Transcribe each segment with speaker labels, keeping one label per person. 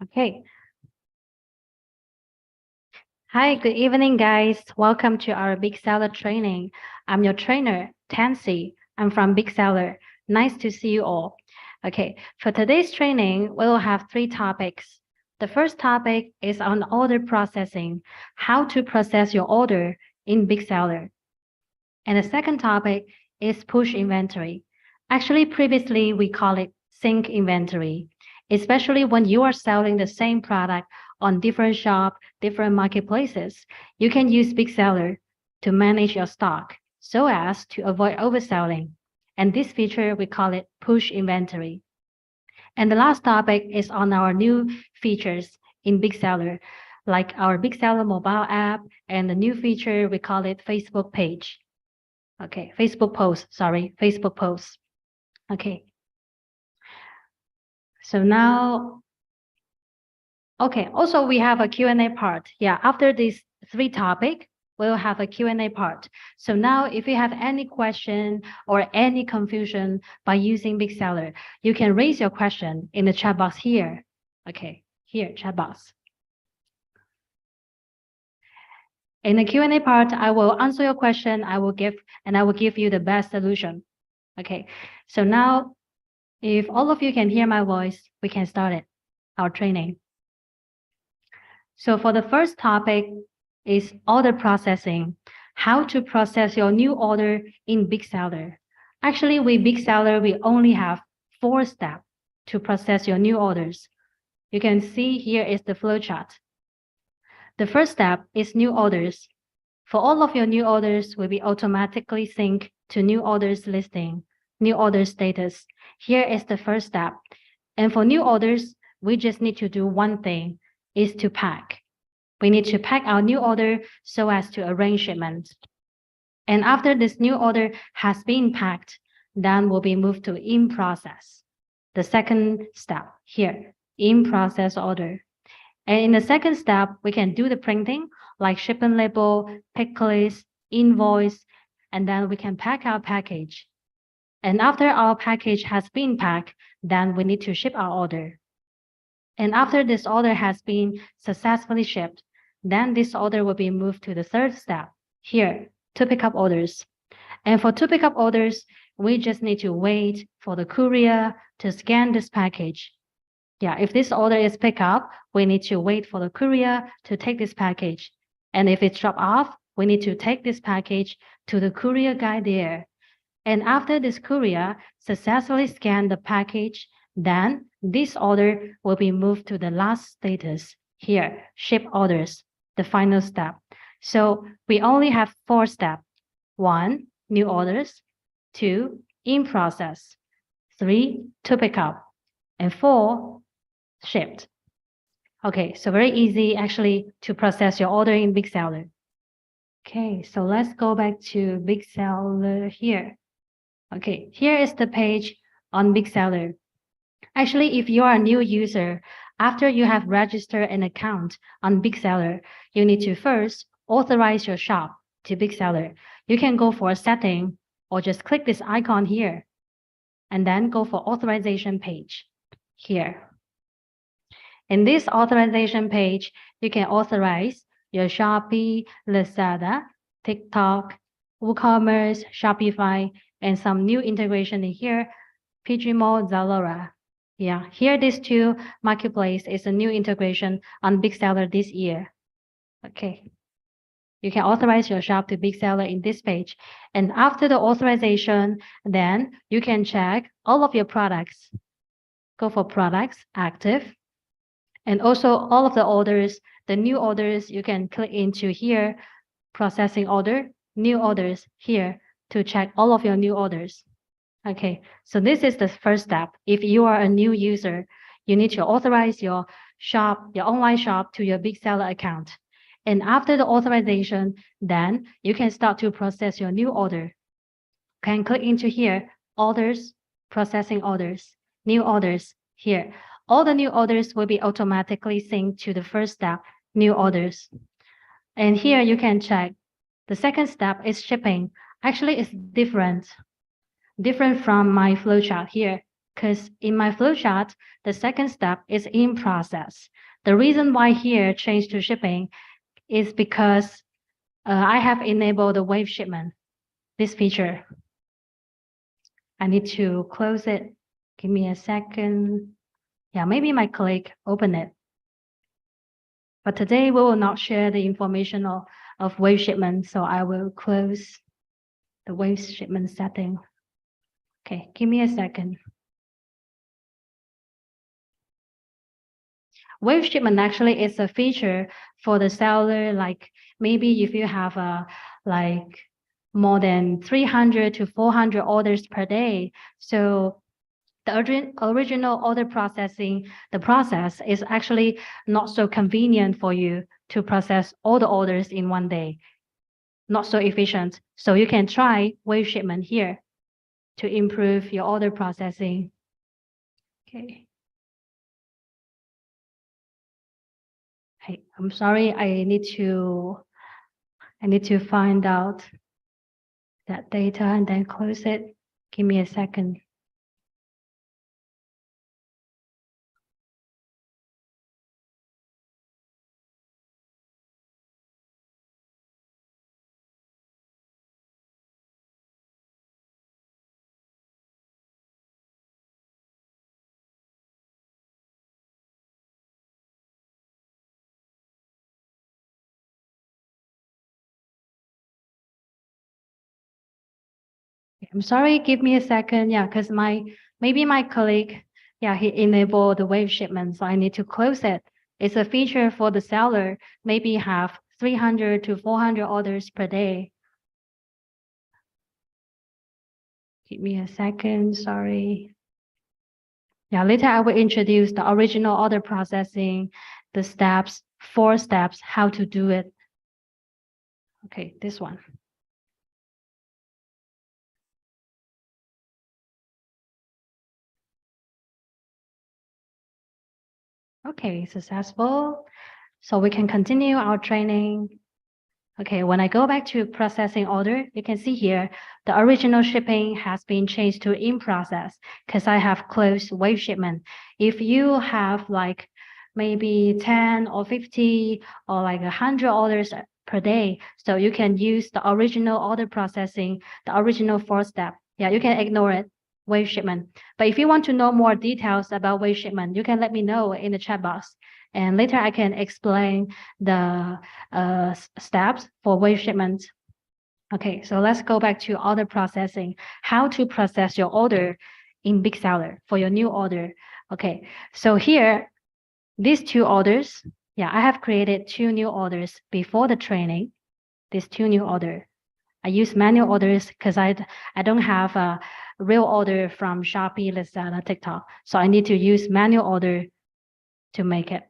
Speaker 1: Okay. Hi, good evening, guys. Welcome to our BigSeller training. I'm your trainer, Tansy. I'm from BigSeller. Nice to see you all. Okay, for today's training, we will have 3 topics. The first topic is on order processing, how to process your order in BigSeller. And the second topic is push inventory. Actually, previously we call it sync inventory, especially when you are selling the same product on different shop, different marketplaces. You can use BigSeller to manage your stock so as to avoid overselling. And this feature, we call it push inventory. And the last topic is on our new features in BigSeller, like our BigSeller mobile app and the new feature, we call it Facebook page. Okay, Facebook post, sorry, Facebook post. Okay. So now, okay, also we have a Q&A part. Yeah, after these 3 topics, we'll have a Q&A part. So now if you have any question or any confusion by using BigSeller, you can raise your question in the chat box here. Okay, here, chat box. In the Q&A part, I will answer your question. I will give you the best solution. Okay, so now if all of you can hear my voice, we can start it, our training. So for the first topic is order processing, how to process your new order in BigSeller. Actually, with BigSeller, we only have 4 steps to process your new orders. You can see here is the flowchart. The first step is new orders. For all of your new orders will be automatically synced to new orders listing, new order status. Here is the first step. And for new orders, we just need to do one thing, is to pack. We need to pack our new order so as to arrange shipment. And after this new order has been packed, then will be moved to in process. The second step here, in process order. And in the second step, we can do the printing like shipping label, pick list, invoice, and then we can pack our package. And after our package has been packed, then we need to ship our order. And after this order has been successfully shipped, then this order will be moved to the third step, here, to pick up orders. And for to pick up orders, we just need to wait for the courier to scan this package. Yeah, if this order is picked up, we need to wait for the courier to take this package. And if it's dropped off, we need to take this package to the courier guy there. And after this courier successfully scanned the package, then this order will be moved to the last status here, ship orders, the final step. So we only have 4 steps. 1, new orders. 2, in process. 3, to pick up. And 4, shipped. Okay, so very easy actually to process your order in BigSeller. Okay, so let's go back to BigSeller here. Okay, here is the page on BigSeller. Actually, if you are a new user, after you have registered an account on BigSeller, you need to first authorize your shop to BigSeller. You can go for a setting or just click this icon here and then go for authorization page here. In this authorization page, you can authorize your Shopee, Lazada, TikTok, WooCommerce, Shopify, and some new integration in here, Pijimo, Zalora. Yeah, here these 2 marketplace is a new integration on BigSeller this year. Okay. You can authorize your shop to BigSeller in this page. And after the authorization, then you can check all of your products. Go for products, active. And also all of the orders, the new orders, you can click into here, processing order, new orders here to check all of your new orders. Okay, so this is the first step. If you are a new user, you need to authorize your shop, your online shop to your BigSeller account. And after the authorization, then you can start to process your new order. You can click into here, orders, processing orders, new orders here. All the new orders will be automatically synced to the first step, new orders. And here you can check. The second step is shipping. Actually, it's different from my flowchart here. because in my flowchart, the second step is in process. The reason why here change to shipping is because I have enabled the wave shipment, this feature. I need to close it. Give me a second. Yeah, maybe my colleague open it. But today we will not share the information of wave shipment, so I will close the wave shipment setting. Okay, give me a second. Wave shipment actually is a feature for the seller, like maybe if you have like more than 300 to 400 orders per day. So the original order processing, the process is actually not so convenient for you to process all the orders in one day, not so efficient. So you can try wave shipment here to improve your order processing. Okay. Hey, I'm sorry, I need to find out that data and then close it. Give me a second. I'm sorry, give me a second. Yeah, because maybe my colleague, yeah, he enabled the wave shipment, so I need to close it. It's a feature for the seller, maybe have 300 to 400 orders per day. Give me a second, sorry. Yeah, later I will introduce the original order processing, the steps, 4 steps, how to do it. Okay, this one. Okay, successful. So we can continue our training. Okay, when I go back to processing order, you can see here, the original shipping has been changed to in process because I have closed wave shipment. If you have like maybe 10 or 50 or like 100 orders per day, so you can use the original order processing, the original 4 step. Yeah, you can ignore it, wave shipment. But if you want to know more details about wave shipment, you can let me know in the chat box. And later I can explain the steps for wave shipment. Okay, so let's go back to order processing. How to process your order in BigSeller for your new order. Okay, so here, these 2 orders, yeah, I have created 2 new orders before the training. These 2 new orders. I use manual orders because I don't have a real order from Shopee, Lazada, TikTok. So I need to use manual order to make it.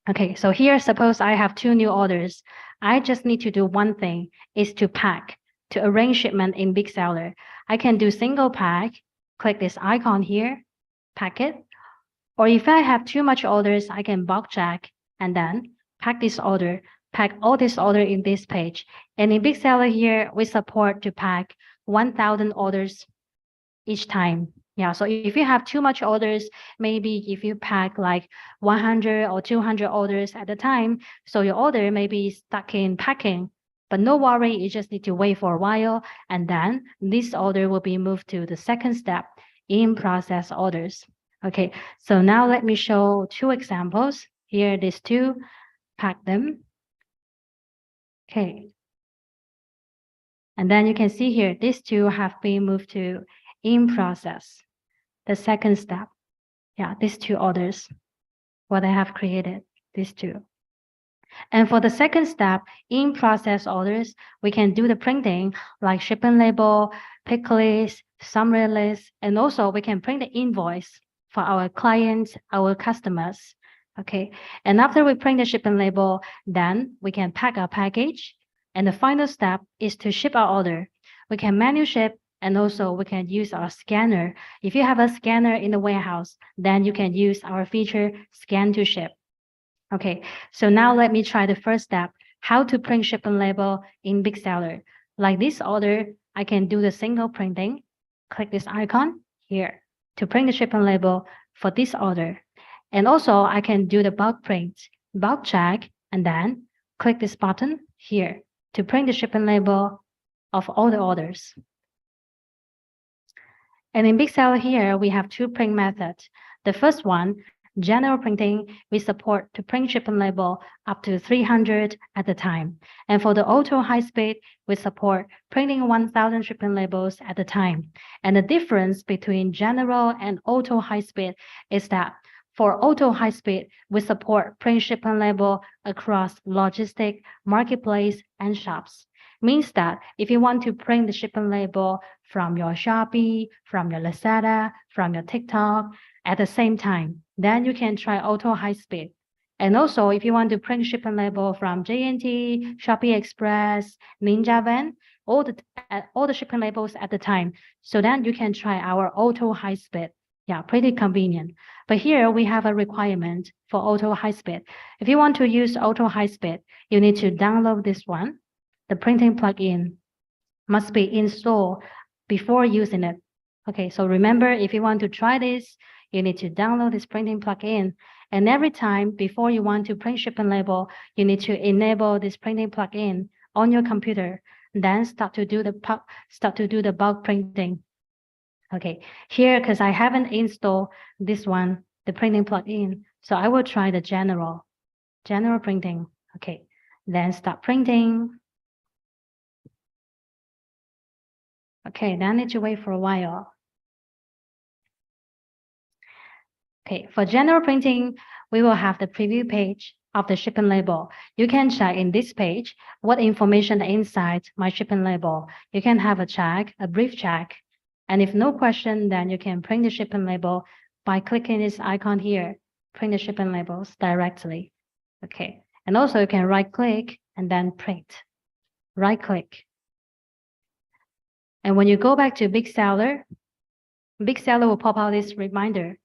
Speaker 1: Okay, so here, suppose I have 2 new orders. I just need to do one thing, is to pack, to arrange shipment in BigSeller. I can do single pack, click this icon here, pack it. Or if I have too much orders, I can bulk check and then pack this order, pack all this order in this page. And in BigSeller here, we support to pack 1,000 orders each time. Yeah, so if you have too much orders, maybe if you pack like 100 or 200 orders at a time, so your order may be stuck in packing. But no worry, you just need to wait for a while, and then this order will be moved to the second step, in process orders. Okay, so now let me show 2 examples. Here, these 2, pack them. Okay. And then you can see here, these 2 have been moved to in process. The second step, yeah, these 2 orders, what I have created, these 2. And for the second step, in process orders, we can do the printing like shipping label, pick list, summary list, and also we can print the invoice for our clients, our customers. Okay, and after we print the shipping label, then we can pack our package. And the final step is to ship our order. We can manual ship, and also we can use our scanner. If you have a scanner in the warehouse, then you can use our feature scan to ship. Okay, so now let me try the first step, how to print shipping label in BigSeller. Like this order, I can do the single printing. Click this icon here. to print the shipping label for this order. And also I can do the bulk print, bulk check, and then click this button here to print the shipping label of all the orders. And in BigSeller here, we have two print methods. The first one, general printing, we support to print shipping label up to 300 at a time. And for the auto high speed, we support printing 1,000 shipping labels at a time. And the difference between general and auto high speed is that for auto high speed, we support print shipping label across logistic, marketplace, and shops. Means that if you want to print the shipping label from your Shopee, from your Lazada, from your TikTok at the same time, then you can try auto high speed. And also, if you want to print shipping label from JNT, Shopee Express, Ninja Van, all the shipping labels at the time, so then you can try our auto high speed. Yeah, pretty convenient. But here we have a requirement for auto high speed. If you want to use auto high speed, you need to download this one. The printing plugin must be installed before using it. Okay, so remember, if you want to try this, you need to download this printing plugin. And every time before you want to print shipping label, you need to enable this printing plugin on your computer. Then start to do the bulk printing. Okay, here, because I haven't installed this one, the printing plugin, so I will try the general printing. Okay, then start printing. Okay, then I need to wait for a while. Okay, for general printing, we will have the preview page of the shipping label. You can check in this page what information inside my shipping label. You can have a check, a brief check. And if no question, then you can print the shipping label by clicking this icon here, print the shipping labels directly. Okay, and also you can right click and then print, right click. And when you go back to BigSeller will pop out this reminder.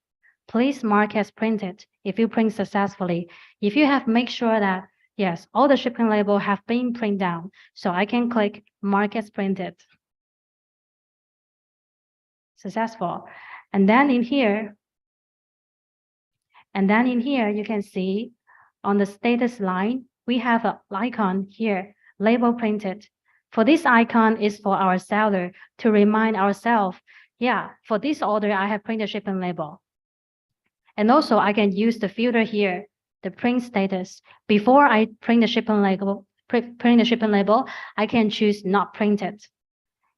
Speaker 1: Please mark as printed if you print successfully. If you have make sure that, yes, all the shipping label have been printed down, so I can click mark as printed. Successful. And then in here, you can see on the status line, we have an icon here, label printed. For this icon is for our seller to remind ourselves, yeah, for this order, I have printed shipping label. And also I can use the filter here, the print status. Before I print the shipping label, I can choose not printed.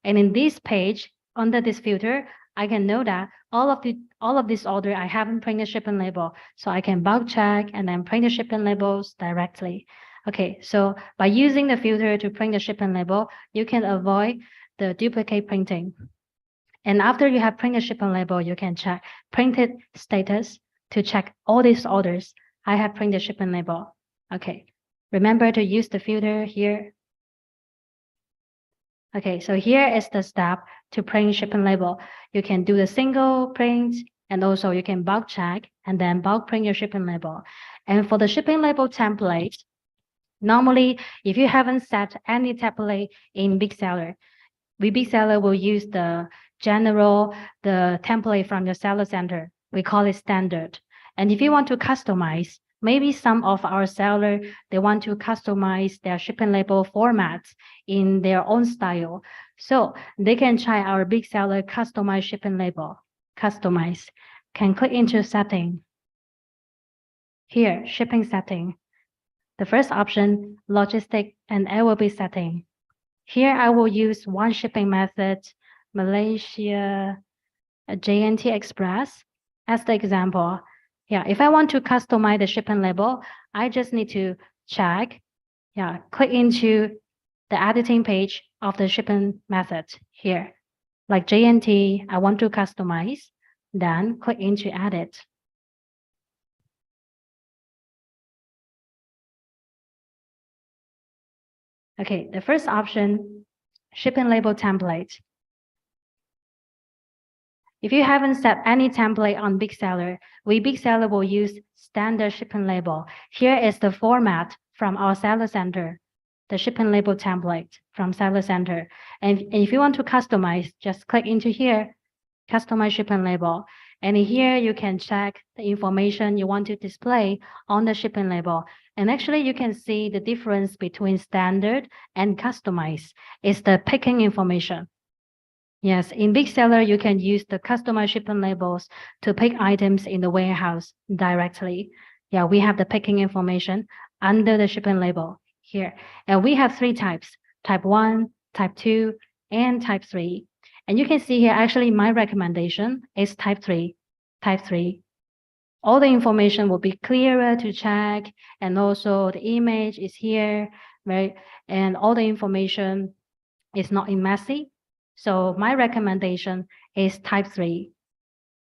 Speaker 1: And in this page, under this filter, I can know that all of this order, I haven't printed shipping label. So I can bulk check and then print the shipping labels directly. Okay, so by using the filter to print the shipping label, you can avoid the duplicate printing. And after you have printed shipping label, you can check printed status to check all these orders. I have printed shipping label. Okay, remember to use the filter here. Okay, so here is the step to print shipping label. You can do the single print, and also you can bulk check and then bulk print your shipping label. And for the shipping label template, normally, if you haven't set any template in BigSeller, BigSeller will use the template from your seller center. We call it standard. And if you want to customize, maybe some of our seller, they want to customize their shipping label formats in their own style. So they can try our BigSeller customized shipping label. Customize. Can click into setting. Here, shipping setting. The first option, logistic and LOB setting. Here I will use one shipping method, Malaysia, JNT Express as the example. Yeah, if I want to customize the shipping label, I just need to check, click into the editing page of the shipping method here. Like JNT, I want to customize, then click into edit. Okay, the first option, shipping label template. If you haven't set any template on BigSeller, BigSeller will use standard shipping label. Here is the format from our seller center, the shipping label template from seller center. And if you want to customize, just click into here, customize shipping label. And here you can check the information you want to display on the shipping label. And actually you can see the difference between standard and customized is the picking information. Yes, in BigSeller, you can use the customized shipping labels to pick items in the warehouse directly. Yeah, we have the picking information under the shipping label here. And we have 3 types, type 1, type 2, and type 3. And you can see here, actually, my recommendation is type 3. Type 3. All the information will be clearer to check, and also the image is here, right? And all the information is not messy. So my recommendation is type 3.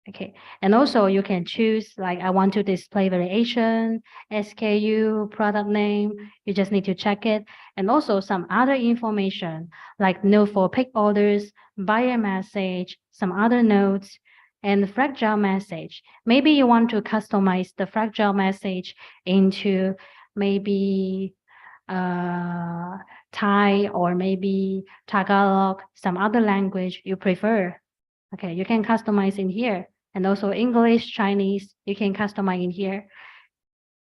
Speaker 1: Okay, and also you can choose like I want to display variation, SKU, product name. You just need to check it. And also some other information like note for pick orders, buyer message, some other notes, and fragile message. Maybe you want to customize the fragile message into maybe Thai or maybe Tagalog, some other language you prefer. Okay, you can customize in here. And also English, Chinese, you can customize in here.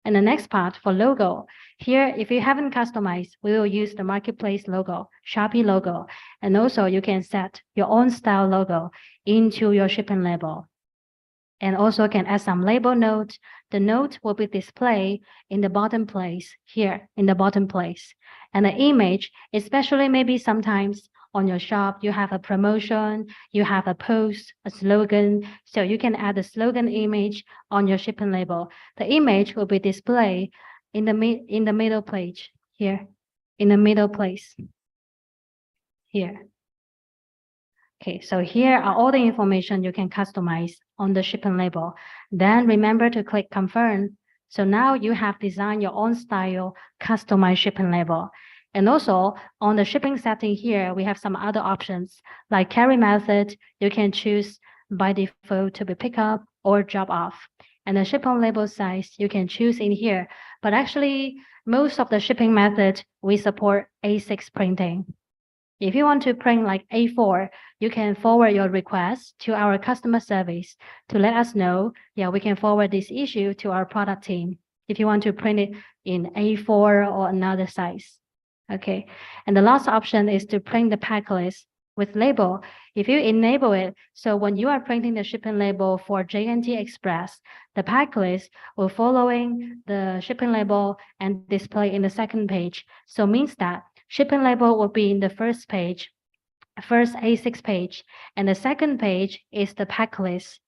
Speaker 1: And the next part for logo. Here, if you haven't customized, we will use the marketplace logo, Shopee logo. And also you can set your own style logo into your shipping label. And also can add some label note. The note will be displayed in the bottom place here, in the bottom place. And the image, especially maybe sometimes on your shop, you have a promotion, you have a post, a slogan. So you can add a slogan image on your shipping label. The image will be displayed in the middle page here, in the middle place here. Okay, so here are all the information you can customize on the shipping label. Then remember to click confirm. So now you have designed your own style customized shipping label. And also on the shipping setting here, we have some other options like carry method. You can choose by default to be pick up or drop off. And the shipping label size you can choose in here. But actually, most of the shipping methods, we support A6 printing. If you want to print like A4, you can forward your request to our customer service to let us know. Yeah, we can forward this issue to our product team if you want to print it in A4 or another size. Okay, and the last option is to print the pack list with label. If you enable it, so when you are printing the shipping label for J&T Express, the pack list will following the shipping label and display in the second page. So means that shipping label will be in the first page, first A6 page, and the second page is the pack list.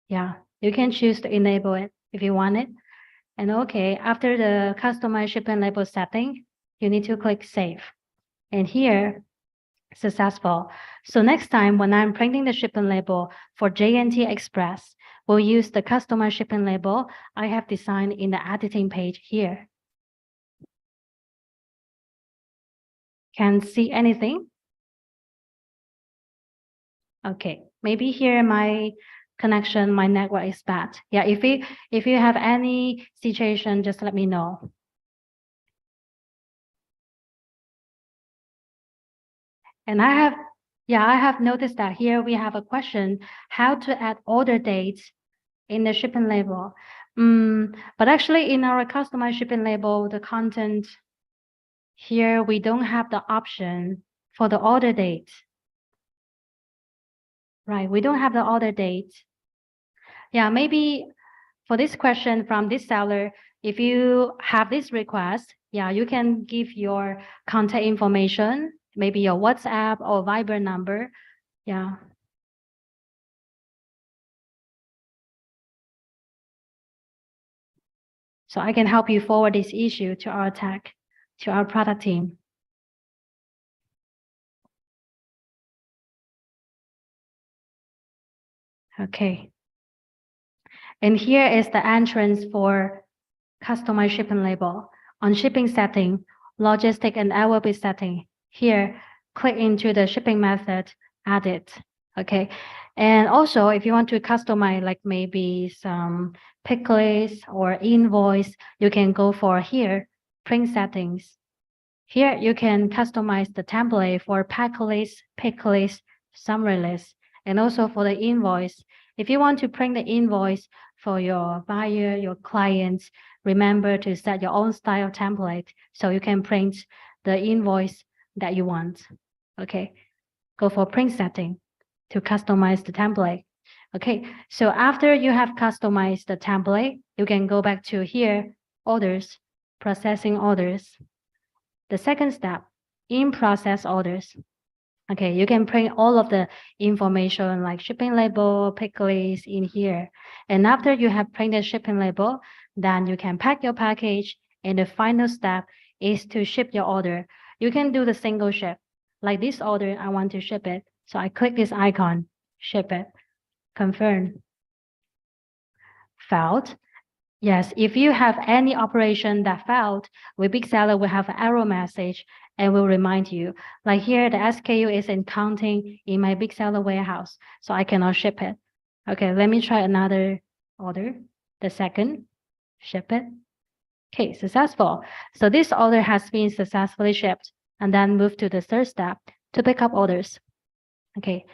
Speaker 1: Yeah, you can choose to enable it if you want it. And okay, after the customized shipping label setting, you need to click save. And here, successful. So next time when I'm printing the shipping label for J&T Express, we'll use the customized shipping label I have designed in the editing page here. Can see anything? Okay, maybe here my connection, my network is bad. Yeah, if you have any situation, just let me know. And I have noticed that here we have a question, how to add order dates in the shipping label. But actually in our customized shipping label, the content here, we don't have the option for the order date. Right, we don't have the order date. Yeah, maybe for this question from this seller, if you have this request, yeah, you can give your contact information, maybe your WhatsApp or Viber number. Yeah. So I can help you forward this issue to our tech, to our product team. Okay. And here is the entrance for customized shipping label. On shipping setting, logistic and LOB setting. Here, click into the shipping method, add it. Okay. And also, if you want to customize like maybe some pick list or invoice, you can go for here, print settings. Here, you can customize the template for pack list, pick list, summary list. And also for the invoice, if you want to print the invoice for your buyer, your clients, remember to set your own style template so you can print the invoice that you want. Okay, go for print setting to customize the template. Okay, so after you have customized the template, you can go back to here, orders, processing orders. The second step, in process orders. Okay, you can print all of the information like shipping label, pick list in here. And after you have printed shipping label, then you can pack your package. And the final step is to ship your order. You can do the single ship. Like this order, I want to ship it. So I click this icon, ship it, confirm. Failed. Yes, if you have any operation that failed, with BigSeller will have an error message and will remind you. Like here, the SKU isn't counting in my BigSeller warehouse, so I cannot ship it. Okay, let me try another order. The second, ship it. Okay, successful. So this order has been successfully shipped, and then move to the third step to pick up orders. Okay,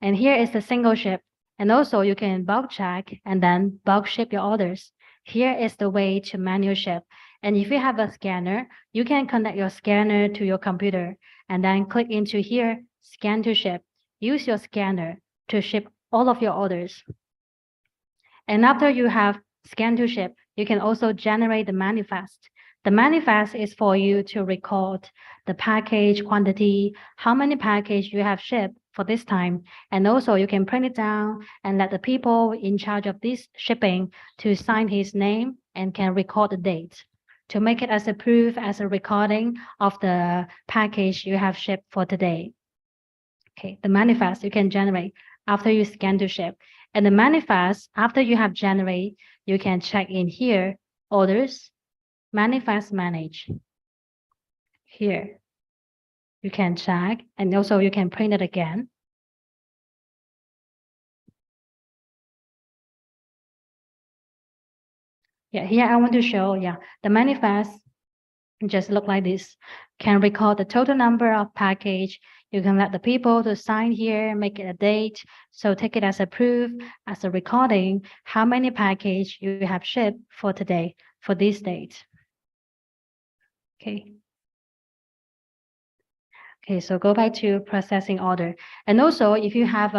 Speaker 1: and here is the single ship. And also you can bulk check and then bulk ship your orders. Here is the way to manual ship. And if you have a scanner, you can connect your scanner to your computer and then click into here, scan to ship. Use your scanner to ship all of your orders. And after you have scan to ship, you can also generate the manifest. The manifest is for you to record the package quantity, how many package you have shipped for this time. And also you can print it down and let the people in charge of this shipping to sign his name and can record the date to make it as a proof, as a recording of the package you have shipped for today. Okay, the manifest you can generate after you scan to ship. And the manifest, after you have generate, you can check in here, orders, manifest manage. Here, you can check, and also you can print it again. Yeah, here I want to show, the manifest just look like this. Can record the total number of package. You can let the people to sign here, make it a date. So take it as a proof, as a recording, how many package you have shipped for today, for this date. Okay. Okay, so go back to processing order. And also if you have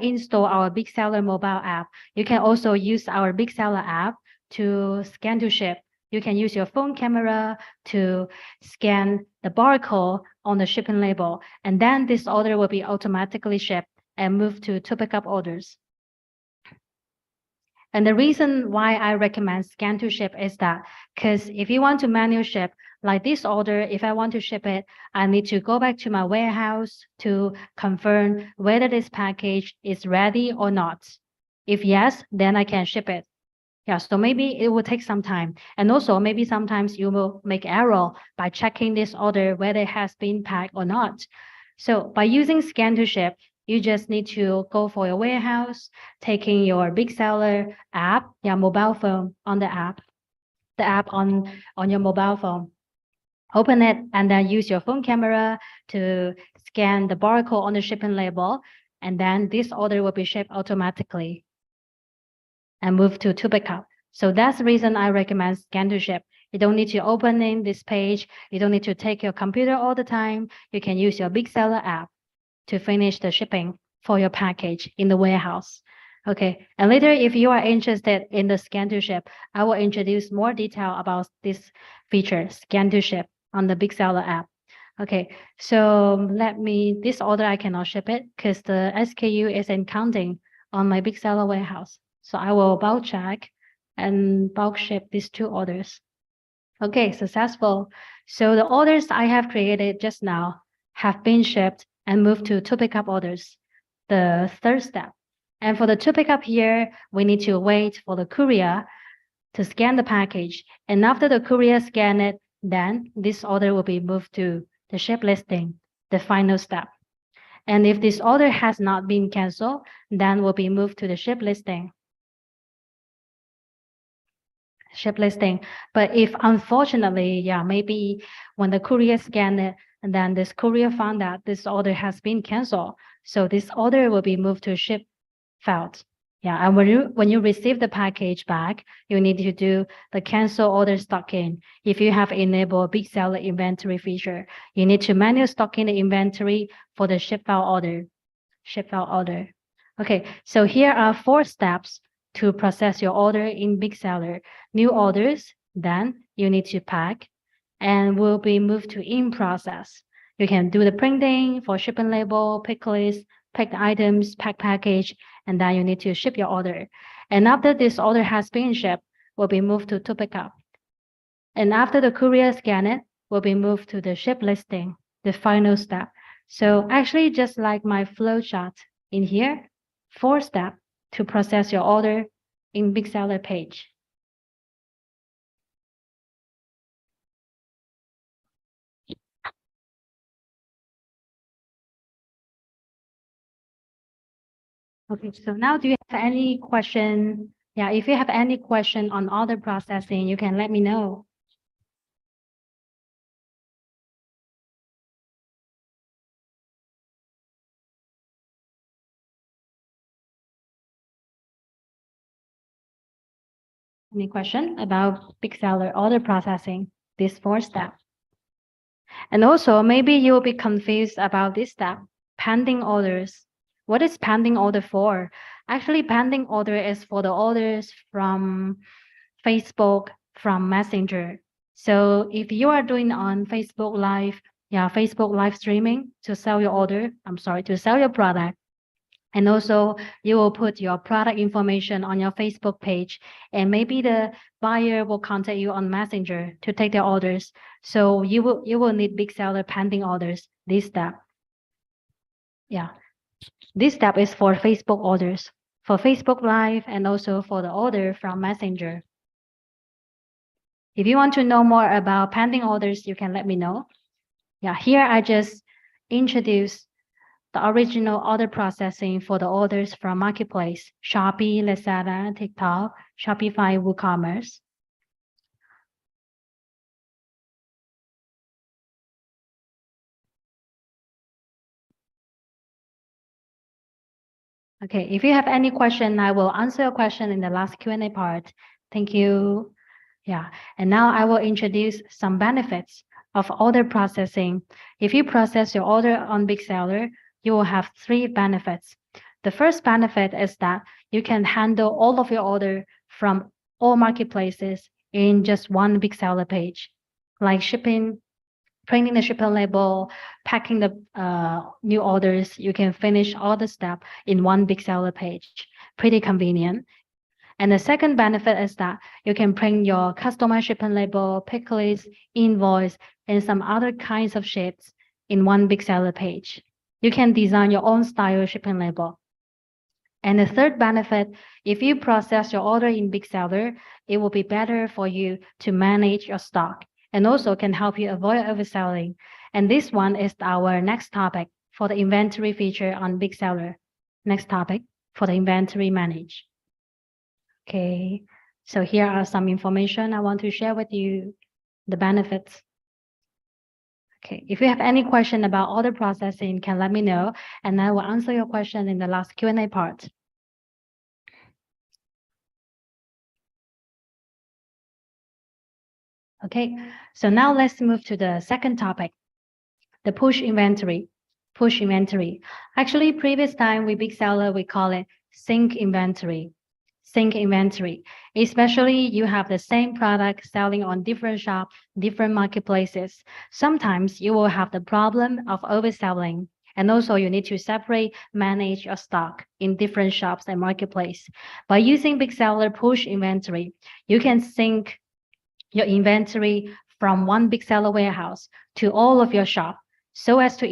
Speaker 1: installed our BigSeller mobile app, you can also use our BigSeller app to scan to ship. You can use your phone camera to scan the barcode on the shipping label, and then this order will be automatically shipped and moved to pick up orders. And the reason why I recommend scan to ship is that because if you want to manual ship, like this order, if I want to ship it, I need to go back to my warehouse to confirm whether this package is ready or not. If yes, then I can ship it. Yeah, so maybe it will take some time. And also maybe sometimes you will make error by checking this order whether it has been packed or not. So by using scan to ship, you just need to go for your warehouse, taking your BigSeller app, mobile phone on the app on your mobile phone. Open it and then use your phone camera to scan the barcode on the shipping label. And then this order will be shipped automatically and move to pick up. So that's the reason I recommend scan to ship. You don't need to open in this page. You don't need to take your computer all the time. You can use your BigSeller app to finish the shipping for your package in the warehouse. Okay, and later if you are interested in the scan to ship, I will introduce more detail about this feature, scan to ship on the BigSeller app. Okay, so this order I cannot ship it because the SKU isn't counting on my BigSeller warehouse. So I will bulk check and bulk ship these two orders. Okay, successful. So the orders I have created just now have been shipped and moved to pick up orders, the third step. And for the to pick up here, we need to wait for the courier to scan the package. And after the courier scan it, then this order will be moved to the ship listing, the final step. And if this order has not been canceled, then will be moved to the ship listing. ship listing. But if unfortunately, yeah, maybe when the courier scanned it, and then this courier found that this order has been canceled, so this order will be moved to ship failed. Yeah, and when you receive the package back, you need to do the cancel order stocking. If you have enabled BigSeller inventory feature, you need to manually stock in the inventory for the ship file order. Ship file order. Okay, so here are 4 steps to process your order in BigSeller. New orders, then you need to pack, and will be moved to in process. You can do the printing for shipping label, pick list, packed items, pack package, and then you need to ship your order. And after this order has been shipped, will be moved to pick up. And after the courier scan it, will be moved to the ship listing, the final step. So actually just like my flow chart in here, 4 steps to process your order in BigSeller page. Okay, so now do you have any question? Yeah, if you have any question on order processing, you can let me know. Any question about BigSeller order processing, this 4 step? And also maybe you'll be confused about this step, pending orders. What is pending order for? Actually, pending order is for the orders from Facebook, from Messenger. So if you are doing on Facebook Live, yeah, Facebook live streaming to sell your order, to sell your product. And also you will put your product information on your Facebook page, and maybe the buyer will contact you on Messenger to take their orders. So you will need BigSeller pending orders, this step. Yeah, this step is for Facebook orders, for Facebook Live, and also for the order from Messenger. If you want to know more about pending orders, you can let me know. Yeah, here I just introduced the original order processing for the orders from Marketplace, Shopee, Lazada, TikTok, Shopify, WooCommerce. Okay, if you have any question, I will answer your question in the last Q&A part. Thank you. Yeah, and now I will introduce some benefits of order processing. If you process your order on BigSeller, you will have 3 benefits. The first benefit is that you can handle all of your order from all marketplaces in just one BigSeller page, like shipping, printing the shipping label, packing the new orders. You can finish all the steps in one BigSeller page. Pretty convenient. And the second benefit is that you can print your customized shipping label, pick list, invoice, and some other kinds of sheets in one BigSeller page. You can design your own style shipping label. And the third benefit, if you process your order in BigSeller, it will be better for you to manage your stock, and also can help you avoid overselling. And this one is our next topic for the inventory feature on BigSeller. Next topic for the inventory manage. Okay, so here are some information I want to share with you, the benefits. Okay, if you have any question about order processing, you can let me know, and I will answer your question in the last Q&A part. Okay, so now let's move to the second topic, the push inventory. Push inventory. Actually, previous time with BigSeller, we call it sync inventory. Sync inventory, especially you have the same product selling on different shops, different marketplaces. Sometimes you will have the problem of overselling, and also you need to separate, manage your stock in different shops and marketplace. By using BigSeller push inventory, you can sync your inventory from one BigSeller warehouse to all of your shop, so as to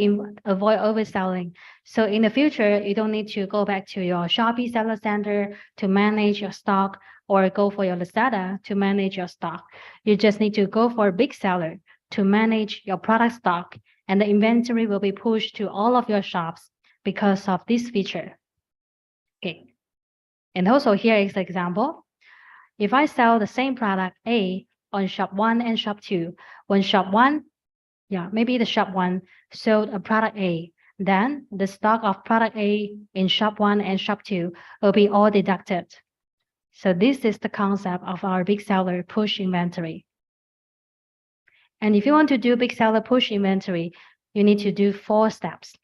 Speaker 1: avoid overselling. So in the future, you don't need to go back to your Shopee Seller Center to manage your stock, or go for your Lazada to manage your stock. You just need to go for BigSeller to manage your product stock, and the inventory will be pushed to all of your shops because of this feature. Okay. And also here is the example. if I sell the same product A on shop 1 and shop 2, when shop 1, maybe the shop 1 sold a product A, then the stock of product A in shop 1 and shop 2 will be all deducted. So this is the concept of our BigSeller push inventory. And if you want to do BigSeller push inventory, you need to do 4 steps.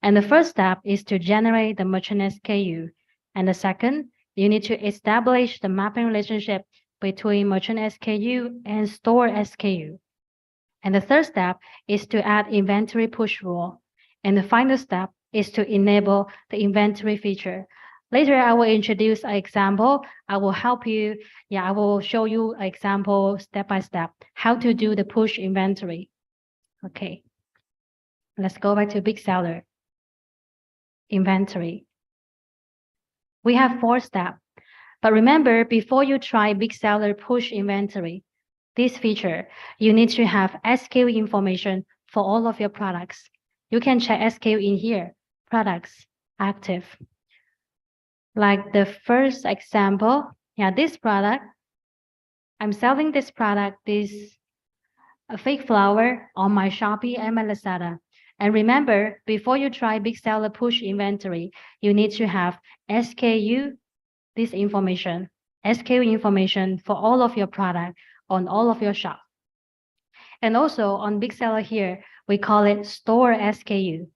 Speaker 1: And the first step is to generate the merchant SKU. And the second, you need to establish the mapping relationship between merchant SKU and store SKU. And the third step is to add inventory push rule. And the final step is to enable the inventory feature. Later, I will introduce an example. I will help you. I will show you an example step by step, how to do the push inventory. Okay. Let's go back to BigSeller. Inventory. We have 4 steps. But remember, before you try BigSeller push inventory, this feature, you need to have SKU information for all of your products. You can check SKU in here, products, active. Like the first example, this product, I'm selling this product, this fake flower on my Shopee and my Lazada. And remember, before you try BigSeller push inventory, you need to have SKU, this information, SKU information for all of your product on all of your shop. And also on BigSeller here, we call it store SKU.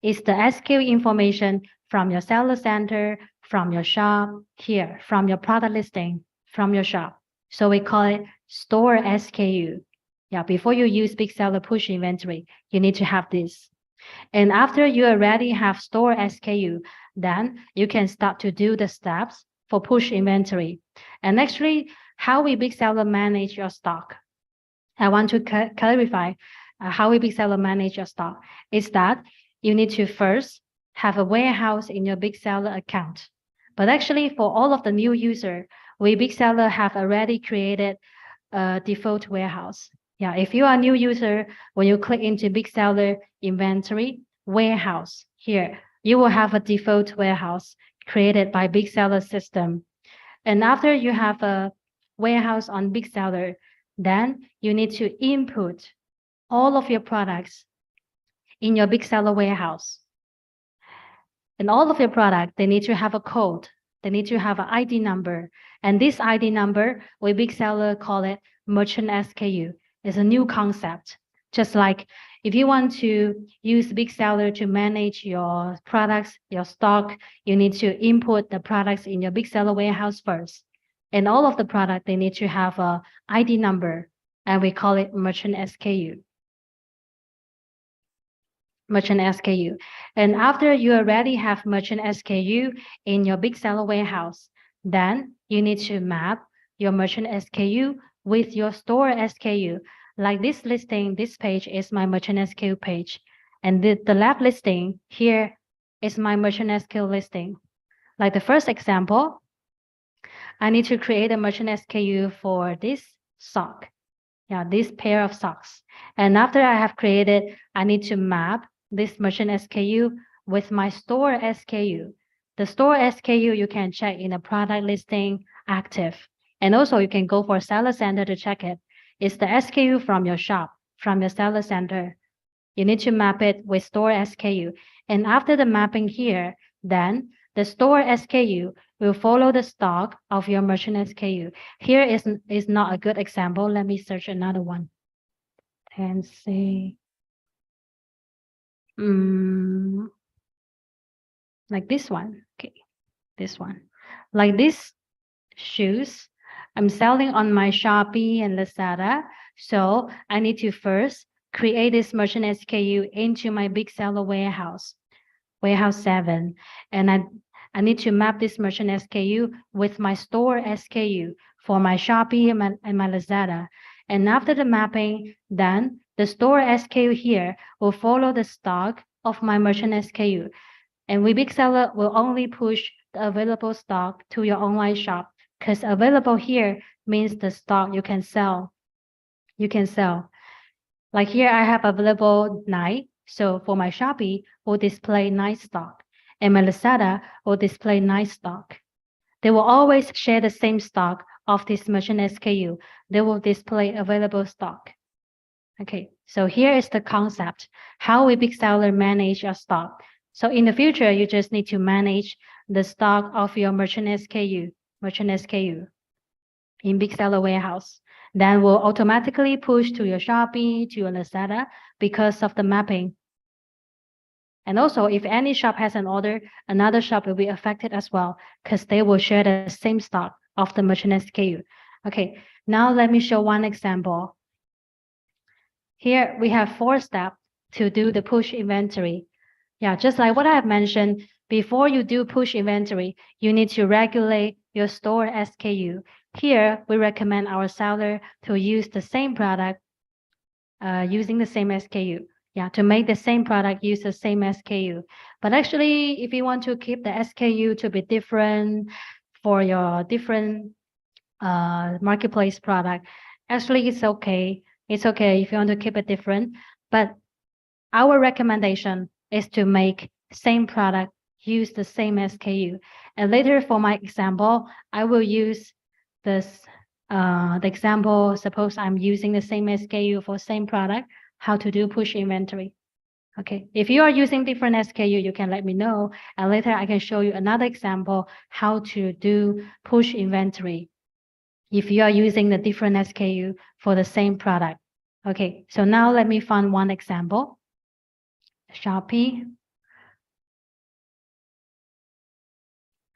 Speaker 1: It's the SKU information from your seller center, from your shop, here, from your product listing, from your shop. So we call it store SKU. Before you use BigSeller push inventory, you need to have this. And after you already have store SKU, then you can start to do the steps for push inventory. And actually, how we BigSeller manage your stock. I want to clarify how we BigSeller manage your stock. Is that you need to first have a warehouse in your BigSeller account. But actually, for all of the new user, we BigSeller have already created a default warehouse. If you are a new user, when you click into BigSeller inventory warehouse here, you will have a default warehouse created by BigSeller system. And after you have a warehouse on BigSeller, then you need to input all of your products in your BigSeller warehouse. And all of your products, they need to have a code. They need to have an ID number. And this ID number, we BigSeller call it merchant SKU. It's a new concept. Just like if you want to use BigSeller to manage your products, your stock, you need to input the products in your BigSeller warehouse first. And all of the product, they need to have a ID number, and we call it merchant SKU. Merchant SKU. And after you already have merchant SKU in your BigSeller warehouse, then you need to map your merchant SKU with your store SKU. Like this listing, this page is my merchant SKU page. And the left listing here is my merchant SKU listing. Like the first example, I need to create a merchant SKU for this sock. This pair of socks. And after I have created, I need to map this merchant SKU with my store SKU. The store SKU you can check in the product listing active. And also you can go for seller center to check it. It's the SKU from your shop, from your seller center. You need to map it with store SKU. And after the mapping here, then the store SKU will follow the stock of your merchant SKU. Here is not a good example. Let me search another one. And say, like this one. Okay, this one. Like this shoes, I'm selling on my Shopee and Lazada. So I need to first create this merchant SKU into my BigSeller warehouse, warehouse 7. And I need to map this merchant SKU with my store SKU for my Shopee and my Lazada. And after the mapping, then the store SKU here will follow the stock of my merchant SKU. And we BigSeller will only push the available stock to your online shop, because available here means the stock you can sell. You can sell. Like here, I have available 9. So for my Shopee, will display 9 stock. And my Lazada will display 9 stock. they will always share the same stock of this merchant SKU. They will display available stock. Okay, so here is the concept, how we BigSeller manage our stock. So in the future, you just need to manage the stock of your merchant SKU in BigSeller warehouse. Then will automatically push to your Shopee, to your Lazada because of the mapping. And also, if any shop has an order, another shop will be affected as well because they will share the same stock of the merchant SKU. Okay, now let me show one example. Here we have 4 steps to do the push inventory. Yeah, just like what I have mentioned, before you do push inventory, you need to regulate your store SKU. Here, we recommend our seller to use the same product using the same SKU. Yeah, to make the same product use the same SKU. But actually, if you want to keep the SKU to be different for your different marketplace product, actually it's okay. It's okay if you want to keep it different. But our recommendation is to make same product use the same SKU. And later for my example, I will use this the example, suppose I'm using the same SKU for same product, how to do push inventory. Okay, if you are using different SKU, you can let me know. And later I can show you another example, how to do push inventory if you are using the different SKU for the same product. Okay, so now let me find one example. Shopee.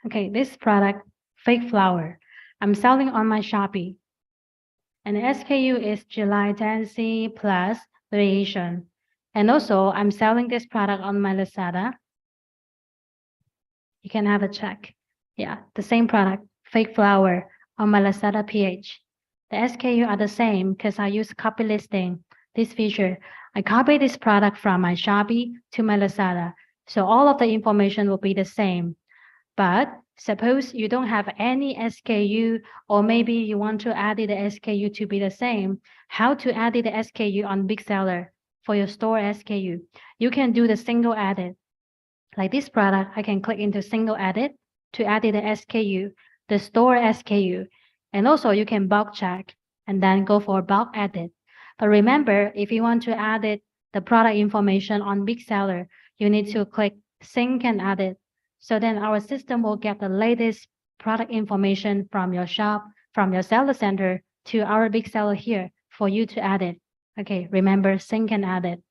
Speaker 1: Okay, this product, fake flower, I'm selling on my Shopee. And the SKU is July Dancing plus variation. And also, I'm selling this product on my Lazada. You can have a check. Yeah, the same product, fake flower, on my Lazada PH. The SKU are the same because I use copy listing, this feature. I copy this product from my Shopee to my Lazada. So all of the information will be the same. But suppose you don't have any SKU, or maybe you want to add the SKU to be the same. How to add the SKU on BigSeller for your store SKU? You can do the single edit. Like this product, I can click into single edit to add the SKU, the store SKU. And also you can bulk check and then go for bulk edit. But remember, if you want to add the product information on BigSeller, you need to click sync and edit. So then our system will get the latest product information from your shop, from your seller center to our BigSeller here for you to add it. Okay, remember sync and edit.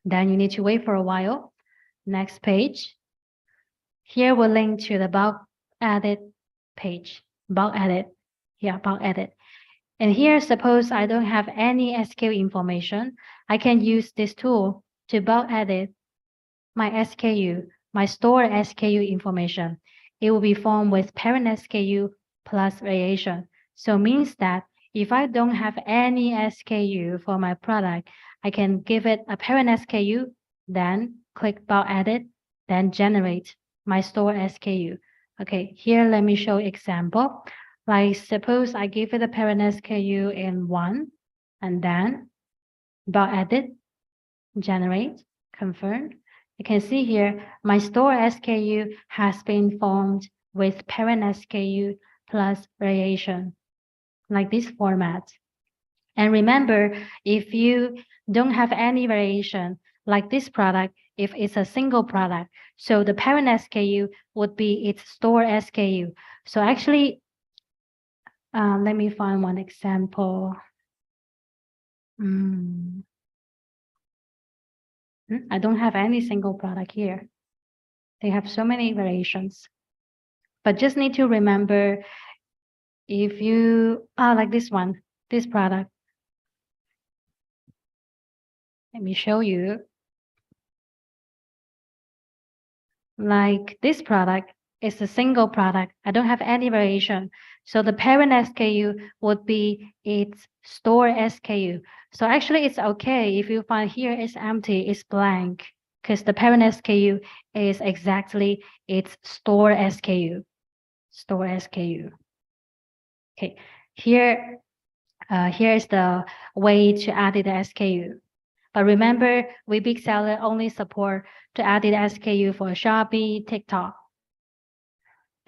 Speaker 1: Then you need to wait for a while. Next page. Here we'll link to the bulk edit page. Bulk edit. Yeah, bulk edit. And here, suppose I don't have any SKU information, I can use this tool to bulk edit my SKU, my store SKU information. It will be formed with parent SKU plus variation. So means that if I don't have any SKU for my product, I can give it a parent SKU, then click bulk edit, then generate my store SKU. Okay, here let me show example. Like suppose I give it a parent SKU in 1, and then bulk edit, generate, confirm. You can see here, my store SKU has been formed with parent SKU plus variation, like this format. And remember, if you don't have any variation, like this product, if it's a single product, so the parent SKU would be its store SKU. So actually, let me find one example. I don't have any single product here. They have so many variations. But just need to remember if you, like this one, this product. Let me show you. Like this product is a single product. I don't have any variation. So the parent SKU would be its store SKU. So actually it's okay if you find here it's empty, it's blank, because the parent SKU is exactly its store SKU. Store SKU. Okay, here is the way to add the SKU. But remember, we BigSeller only support to add the SKU for Shopee, TikTok.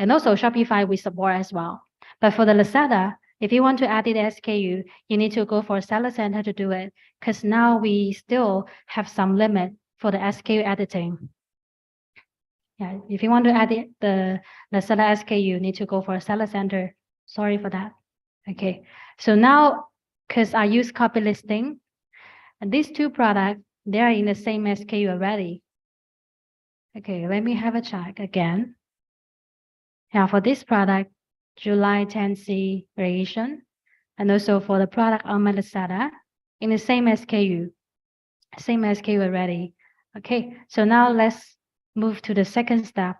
Speaker 1: And also Shopify we support as well. But for the Lazada, if you want to add the SKU, you need to go for Seller Center to do it, because now we still have some limit for the SKU editing. Yeah, if you want to add the Lazada SKU, you need to go for Seller Center. Sorry for that. Okay, so now, because I use copy listing, and these two products, they are in the same SKU already. Okay, let me have a check again. Yeah, for this product, July 10C variation, and also for the product on my Lazada, in the same SKU already. Okay, so now let's move to the second step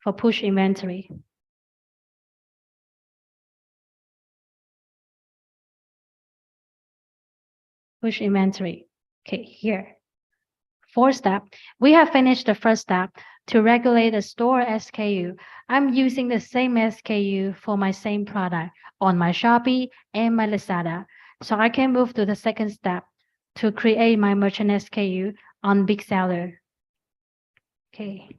Speaker 1: for push inventory. Push inventory. Okay, here. Fourth step, we have finished the first step to regulate the store SKU. I'm using the same SKU for my same product on my Shopee and my Lazada. So I can move to the second step to create my merchant SKU on BigSeller. Okay.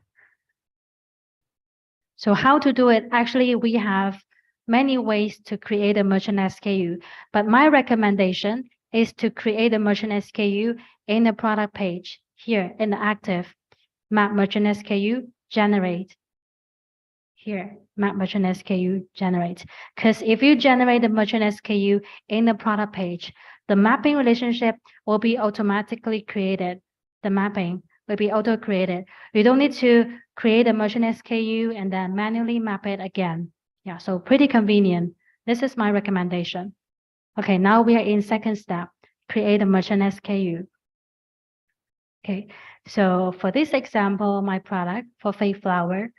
Speaker 1: So how to do it? Actually, we have many ways to create a merchant SKU, but my recommendation is to create a merchant SKU in the product page here in the active map merchant SKU generate. Here, map merchant SKU generate. Because if you generate the merchant SKU in the product page, the mapping relationship will be automatically created. The mapping will be auto-created. You don't need to create a merchant SKU and then manually map it again. Yeah, so pretty convenient. This is my recommendation. Okay, now we are in second step, create a merchant SKU. Okay, so for this example, my product for fake flower,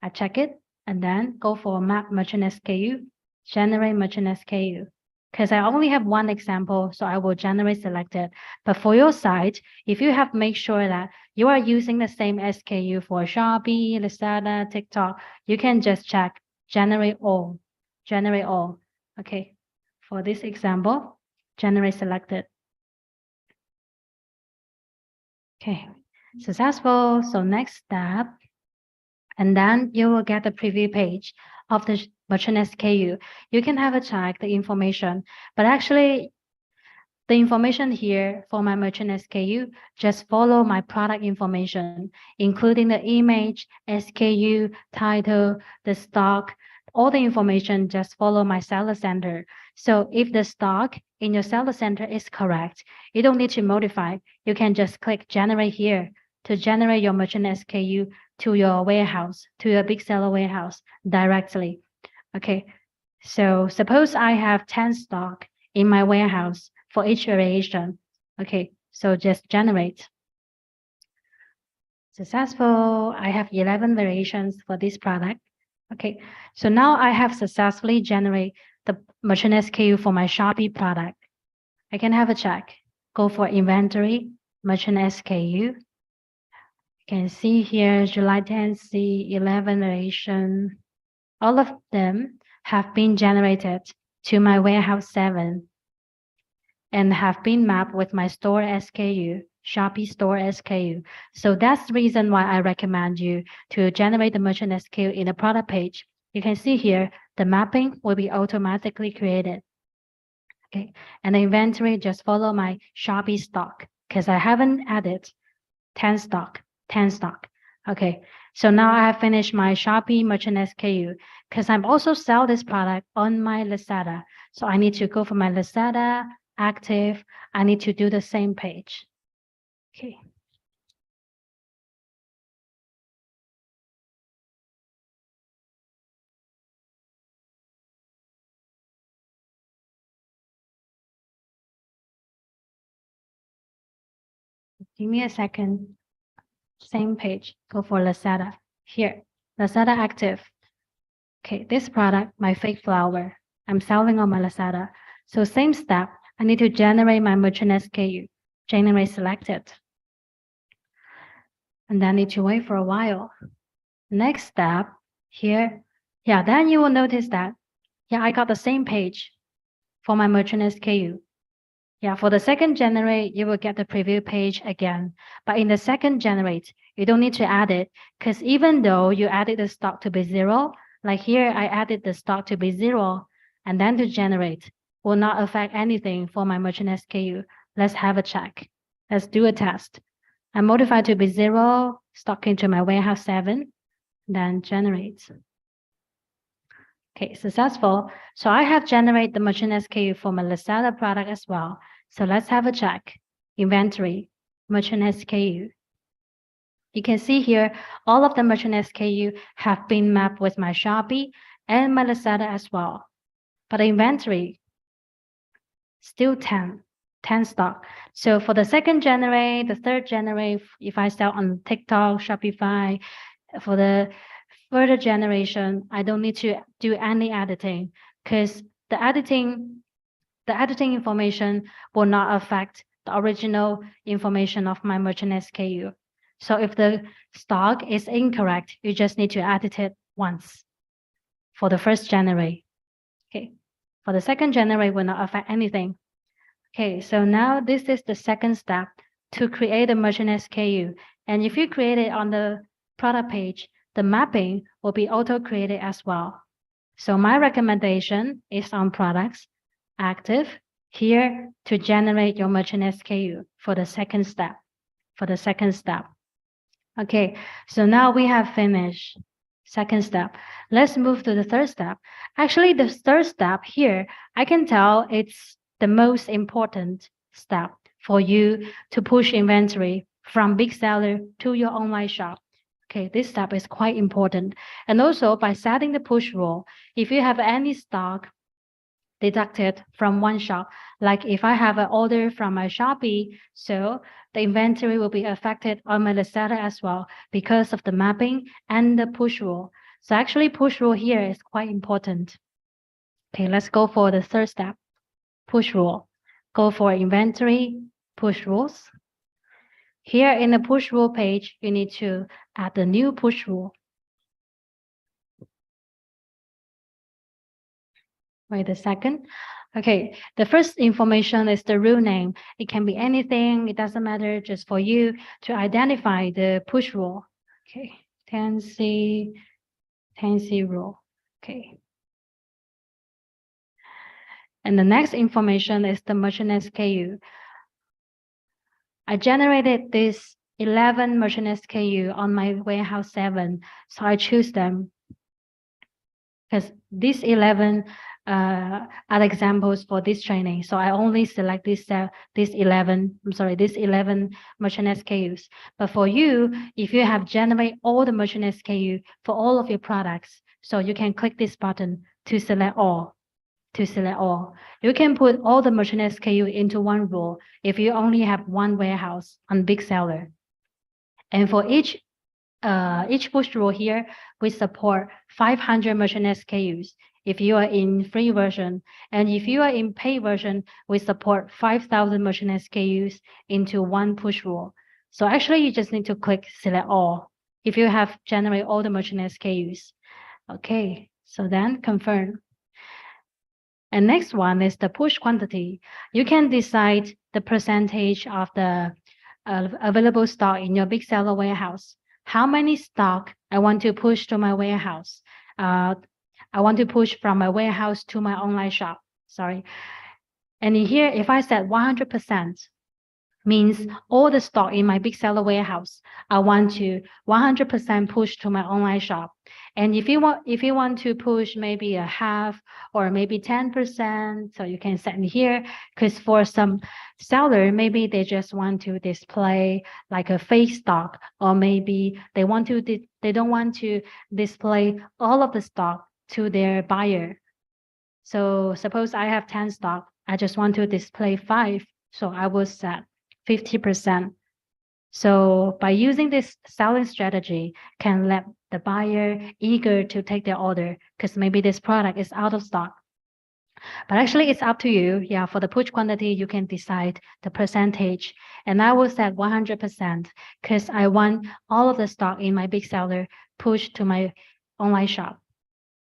Speaker 1: I check it and then go for map merchant SKU, generate merchant SKU. Because I only have one example, so I will generate selected. But for your site, if you have make sure that you are using the same SKU for Shopee, Lazada, TikTok, you can just check generate all, generate all. Okay, for this example, generate selected. Okay, successful. So next step, and then you will get the preview page of the merchant SKU. You can have a check the information, but actually the information here for my merchant SKU, just follow my product information, including the image, SKU, title, the stock, all the information, just follow my seller center. So if the stock in your seller center is correct, you don't need to modify. You can just click generate here to generate your merchant SKU to your warehouse, to your BigSeller warehouse directly. Okay, so suppose I have 10 stock in my warehouse for each variation. Okay, so just generate. Successful. I have 11 variations for this product. Okay, so now I have successfully generated the merchant SKU for my Shopee product. I can have a check. Go for inventory, merchant SKU. You can see here July 10C 11 variation. All of them have been generated to my warehouse 7 and have been mapped with my store SKU, Shopee store SKU. So that's the reason why I recommend you to generate the merchant SKU in the product page. You can see here, the mapping will be automatically created. Okay, and the inventory just follow my Shopee stock because I haven't added 10 stock. Okay, so now I have finished my Shopee merchant SKU because I'm also sell this product on my Lazada. So I need to go for my Lazada active. I need to do the same page. Okay. Give me a second. Same page, go for Lazada. Here, Lazada active. Okay, this product, my fake flower, I'm selling on my Lazada. So same step, I need to generate my merchant SKU, generate selected. And then need to wait for a while. Next step here, yeah, then you will notice that, yeah, I got the same page for my merchant SKU. Yeah, for the second generate, you will get the preview page again. But in the second generate, you don't need to add it because even though you added the stock to be 0, like here, I added the stock to be 0 and then to generate will not affect anything for my merchant SKU. Let's have a check. Let's do a test. I modify to be 0, stock into my warehouse 7, then generate. Okay, successful. So I have generated the merchant SKU for my Lazada product as well. So let's have a check. Inventory, merchant SKU. You can see here, all of the merchant SKU have been mapped with my Shopee and my Lazada as well. But inventory, still 10 stock. So for the second generate, the third generate, if I sell on TikTok, Shopify, for the further generation, I don't need to do any editing because the editing information will not affect the original information of my merchant SKU. So if the stock is incorrect, you just need to edit it once for the first generate. Okay. For the second generate will not affect anything. Okay, so now this is the second step to create a merchant SKU. And if you create it on the product page, the mapping will be auto-created as well. So my recommendation is on products, active, here to generate your merchant SKU for the second step. Okay, so now we have finished second step. Let's move to the third step. Actually, the third step here, I can tell it's the most important step for you to push inventory from BigSeller to your online shop. Okay, this step is quite important. And also by setting the push rule, if you have any stock deducted from one shop, like if I have an order from my Shopee, so the inventory will be affected on my Lazada as well because of the mapping and the push rule. So actually push rule here is quite important. Okay, let's go for the third step, push rule. Go for inventory, push rules. Here in the push rule page, you need to add the new push rule. Wait a second. Okay, the first information is the rule name. It can be anything. It doesn't matter, just for you to identify the push rule. Okay, 10C rule. Okay. And the next information is the merchant SKU. I generated this 11 merchant SKU on my warehouse 7. So I choose them because these 11 are examples for this training. So I only select this 11 merchant SKUs. But for you, if you have generate all the merchant SKU for all of your products, so you can click this button to select all. You can put all the merchant SKU into one rule if you only have one warehouse on BigSeller. And for each push rule here, we support 500 merchant SKUs if you are in free version. And if you are in paid version, we support 5,000 merchant SKUs into one push rule. So actually, you just need to click select all if you have generate all the merchant SKUs. Okay, so then confirm. And next one is the push quantity. You can decide the percentage of the available stock in your BigSeller warehouse. How many stock I want to push to my warehouse? I want to push from my warehouse to my online shop. Sorry. And in here, if I set 100%, means all the stock in my BigSeller warehouse, I want to 100% push to my online shop. And if you want to push maybe a half or maybe 10%, so you can set in here, because for some seller, maybe they just want to display like a fake stock, or maybe they don't want to display all of the stock to their buyer. So suppose I have 10 stock, I just want to display 5, so I will set 50%. So by using this selling strategy can let the buyer eager to take their order because maybe this product is out of stock. But actually it's up to you. Yeah, for the push quantity, you can decide the percentage. And I will set 100% because I want all of the stock in my BigSeller pushed to my online shop.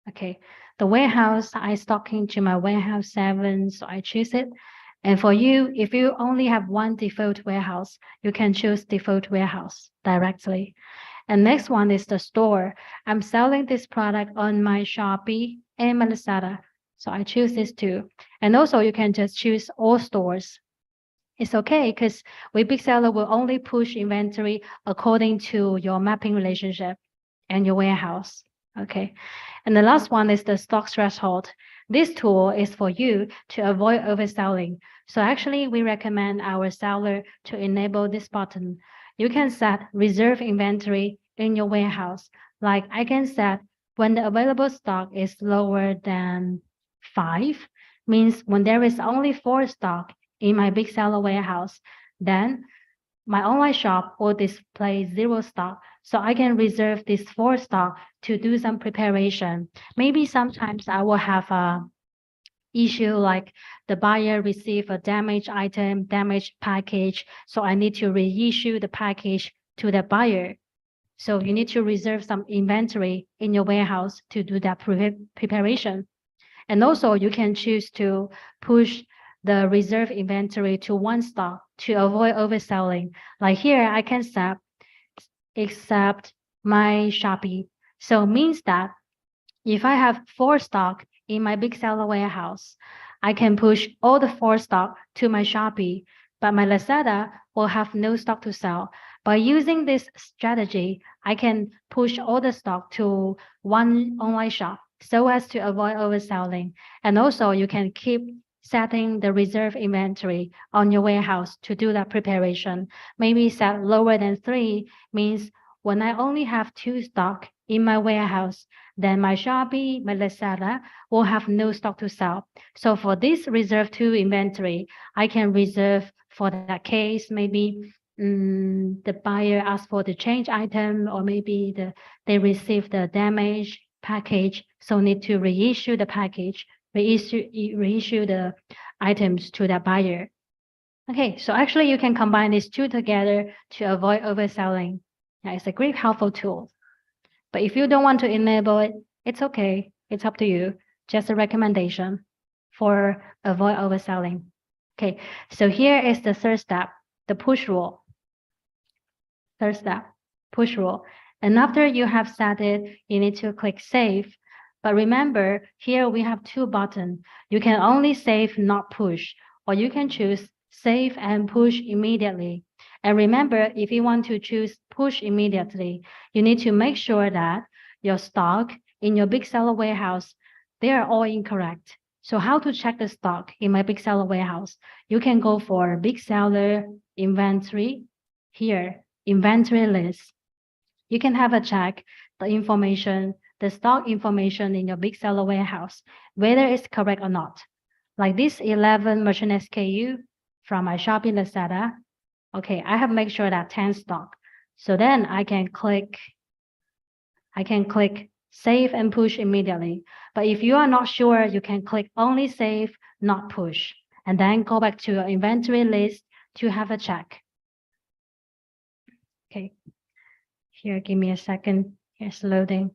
Speaker 1: Okay, the warehouse, I stock into my warehouse 7, so I choose it. And for you, if you only have one default warehouse, you can choose default warehouse directly. And next one is the store. I'm selling this product on my Shopee and my Lazada. So I choose this too. And also you can just choose all stores. It's okay because BigSeller will only push inventory according to your mapping relationship and your warehouse. Okay. And the last one is the stock threshold. This tool is for you to avoid overselling. So actually we recommend our seller to enable this button. You can set reserve inventory in your warehouse. Like I can set when the available stock is lower than 5, means when there is only 4 stock in my BigSeller warehouse, then my online shop will display 0 stock. So I can reserve this 4 stock to do some preparation. Maybe sometimes I will have a issue like the buyer receive a damaged item, damaged package. So I need to reissue the package to the buyer. So you need to reserve some inventory in your warehouse to do that preparation. And also you can choose to push the reserve inventory to 1 stock to avoid overselling. Like here, I can set except my Shopee. So means that if I have 4 stock in my BigSeller warehouse, I can push all the 4 stock to my Shopee, but my Lazada will have no stock to sell. By using this strategy, I can push all the stock to one online shop so as to avoid overselling. And also you can keep setting the reserve inventory on your warehouse to do that preparation. Maybe set lower than 3 means when I only have 2 stock in my warehouse, then my Shopee, my Lazada will have no stock to sell. So for this reserve 2 inventory, I can reserve for that case, maybe the buyer asked for the change item, or maybe they received the damaged package, so need to reissue the package, reissue the items to the buyer. Okay, so actually you can combine these two together to avoid overselling. Yeah, it's a great helpful tool. But if you don't want to enable it, it's okay. It's up to you. Just a recommendation for avoid overselling. Okay, so here is the third step, the push rule. Third step, push rule. And after you have set it, you need to click save. But remember, here we have 2 buttons. You can only save, not push, or you can choose save and push immediately. And remember, if you want to choose push immediately, you need to make sure that your stock in your BigSeller warehouse, they are all incorrect. So how to check the stock in my BigSeller warehouse? You can go for BigSeller inventory here, inventory list. You can have a check the information, the stock information in your BigSeller warehouse, whether it's correct or not. Like this 11 merchant SKU from my Shopee Lazada. Okay, I have made sure that 10 stock. So then I can click save and push immediately. But if you are not sure, you can click only save, not push, and then go back to your inventory list to have a check. Okay, here, give me a second. Here's loading.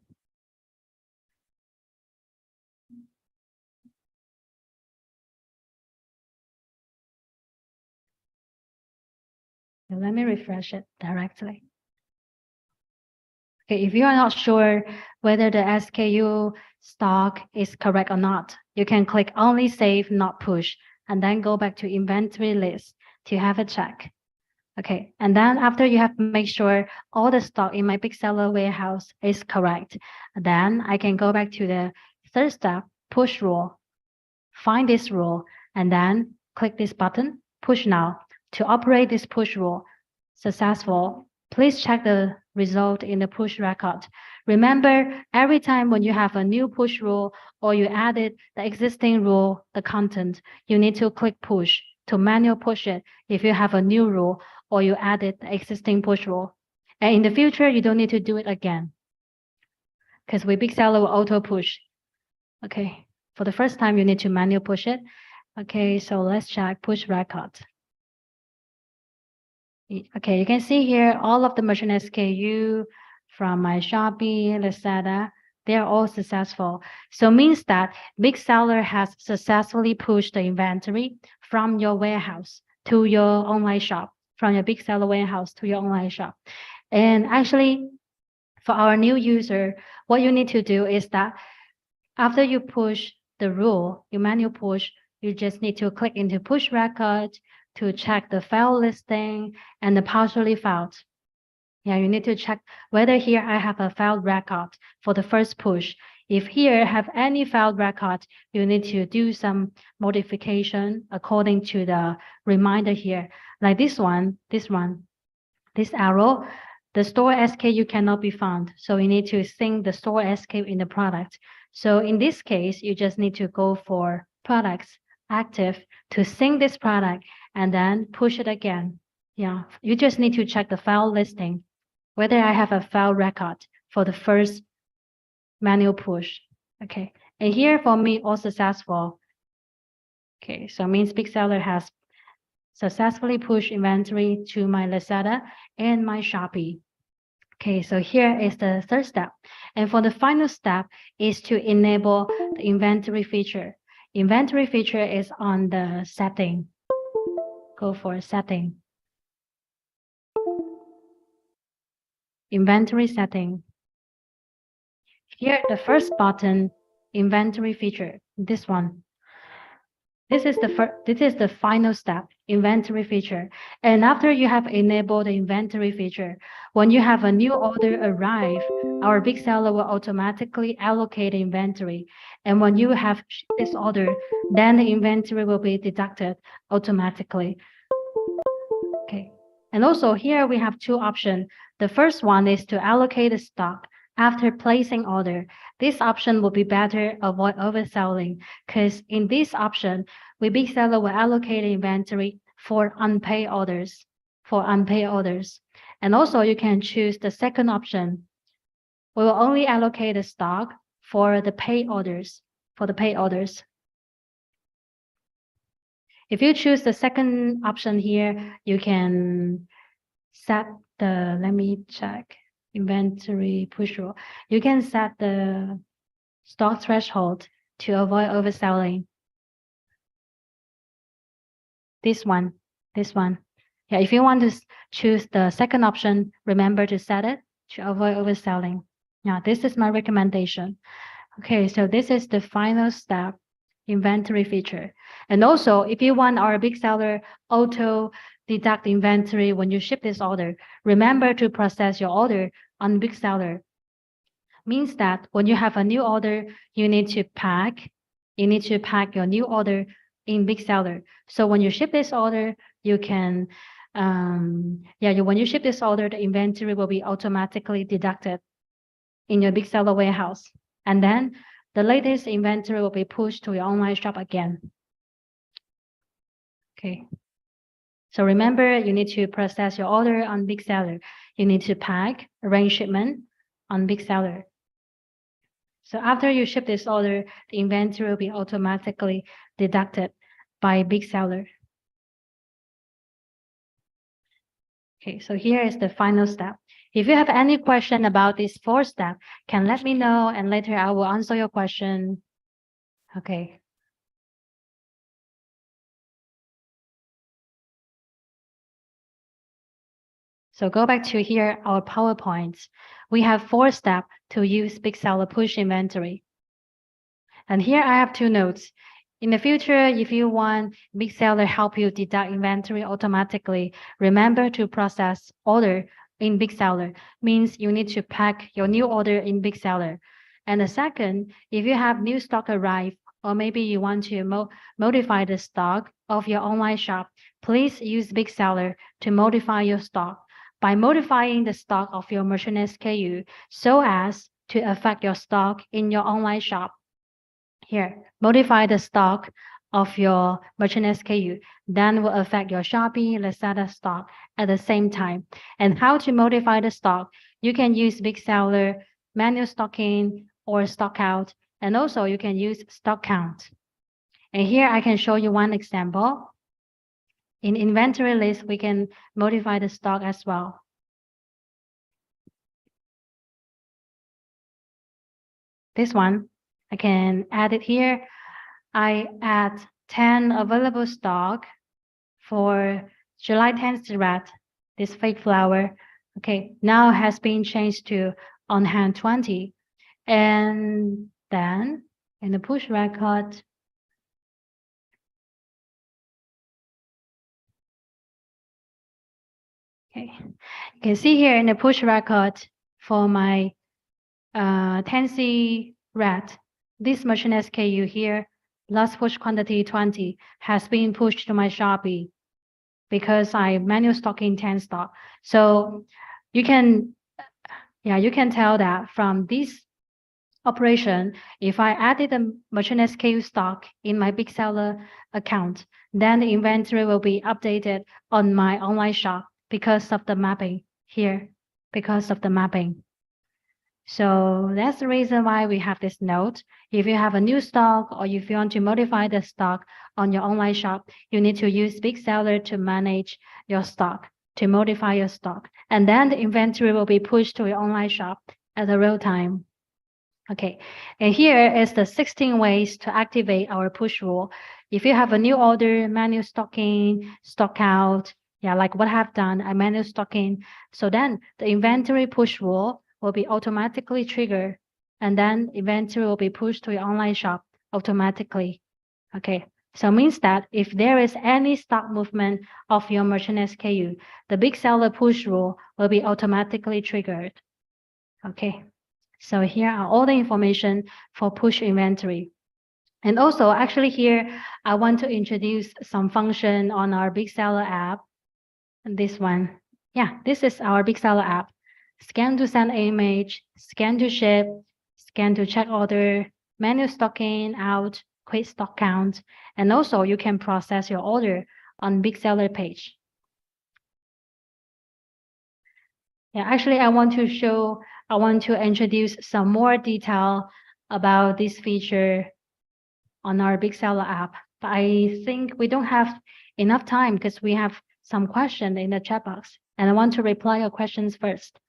Speaker 1: Let me refresh it directly. Okay, if you are not sure whether the SKU stock is correct or not, you can click only save, not push, and then go back to inventory list to have a check. Okay, and then after you have made sure all the stock in my BigSeller warehouse is correct, then I can go back to the third step, push rule. Find this rule, and then click this button, push now. To operate this push rule successful, please check the result in the push record. Remember, every time when you have a new push rule or you added the existing rule, the content, you need to click push to manual push it if you have a new rule or you added the existing push rule. And in the future, you don't need to do it again because with BigSeller will auto push. Okay, for the first time, you need to manual push it. Okay, so let's check push record. Okay, you can see here all of the merchant SKU from my Shopee, Lazada. They are all successful. So means that BigSeller has successfully pushed the inventory from your warehouse to your online shop, from your BigSeller warehouse to your online shop. And actually, for our new user, what you need to do is that after you push the rule, you manual push, you just need to click into push record to check the file listing and the partially filed. Yeah, you need to check whether here I have a filed record for the first push. If here have any filed record, you need to do some modification according to the reminder here. Like this arrow, the store SKU cannot be found. So you need to sync the store SKU in the product. So in this case, you just need to go for products active to sync this product and then push it again. Yeah, you just need to check the file listing, whether I have a file record for the first manual push. Okay, and here for me, all successful. Okay, so means BigSeller has successfully pushed inventory to my Lazada and my Shopee. Okay, so here is the third step. And for the final step is to enable the inventory feature. Inventory feature is on the setting. Go for setting. Inventory setting. Here, the first button, inventory feature, this one. This is the final step, inventory feature. And after you have enabled the inventory feature, when you have a new order arrive, our BigSeller will automatically allocate inventory. And when you have this order, then the inventory will be deducted automatically. Okay. And also here we have two options. The first one is to allocate the stock after placing order. This option will be better, avoid overselling, because in this option, BigSeller will allocate inventory for unpaid orders, And also you can choose the second option. We will only allocate the stock for the paid orders, If you choose the second option here, you can set the, let me check, inventory push rule. You can set the stock threshold to avoid overselling. This one. Yeah, if you want to choose the second option, remember to set it to avoid overselling. Yeah, this is my recommendation. Okay, so this is the final step, inventory feature. And also, if you want our BigSeller auto deduct inventory when you ship this order, remember to process your order on BigSeller. Means that when you have a new order, you need to pack your new order in BigSeller. So when you ship this order, you can, when you ship this order, the inventory will be automatically deducted in your BigSeller warehouse. And then the latest inventory will be pushed to your online shop again. Okay. So remember, you need to process your order on BigSeller. You need to pack, arrange shipment on BigSeller. So after you ship this order, the inventory will be automatically deducted by BigSeller. Okay, so here is the final step. If you have any question about this fourth step, can let me know and later I will answer your question. Okay. So go back to here, our PowerPoints. We have 4 steps to use BigSeller push inventory. And here I have 2 notes. In the future, if you want BigSeller help you deduct inventory automatically, remember to process order in BigSeller. Means you need to pack your new order in BigSeller. And the second, if you have new stock arrive, or maybe you want to modify the stock of your online shop, please use BigSeller to modify your stock. By modifying the stock of your merchant SKU so as to affect your stock in your online shop. Here, modify the stock of your merchant SKU, then will affect your Shopee, Lazada stock at the same time. And how to modify the stock? You can use BigSeller, manual stocking, or stock out, and also you can use stock count. And here I can show you one example. In inventory list, we can modify the stock as well. this one. I can add it here. I add 10 available stock for July 10th red, this fake flower. Okay, now has been changed to on hand 20. And then in the push record, okay, you can see here in the push record for my 10C red, this machine SKU here, last push quantity 20 has been pushed to my Shopee because I manual stocking 10 stock. So you can, you can tell that from this operation, if I added the merchant SKU stock in my BigSeller account, then the inventory will be updated on my online shop because of the mapping here, because of the mapping. So that's the reason why we have this note. If you have a new stock or if you want to modify the stock on your online shop, you need to use BigSeller to manage your stock, to modify your stock. And then the inventory will be pushed to your online shop at the real time. Okay, and here is the 16 ways to activate our push rule. If you have a new order, manual stocking, stock out, like what I've done, I manual stocking. So then the inventory push rule will be automatically triggered, and then inventory will be pushed to your online shop automatically. Okay, so means that if there is any stock movement of your merchant SKU, the BigSeller push rule will be automatically triggered. Okay. So here are all the information for push inventory. And also, actually here, I want to introduce some function on our BigSeller app. And this one, this is our BigSeller app. Scan to send image, scan to ship, scan to check order, manual stocking out, quick stock count. And also you can process your order on BigSeller page. Actually, I want to introduce some more detail about this feature on our BigSeller app. But I think we don't have enough time because we have some questions in the chat box, and I want to reply your questions first.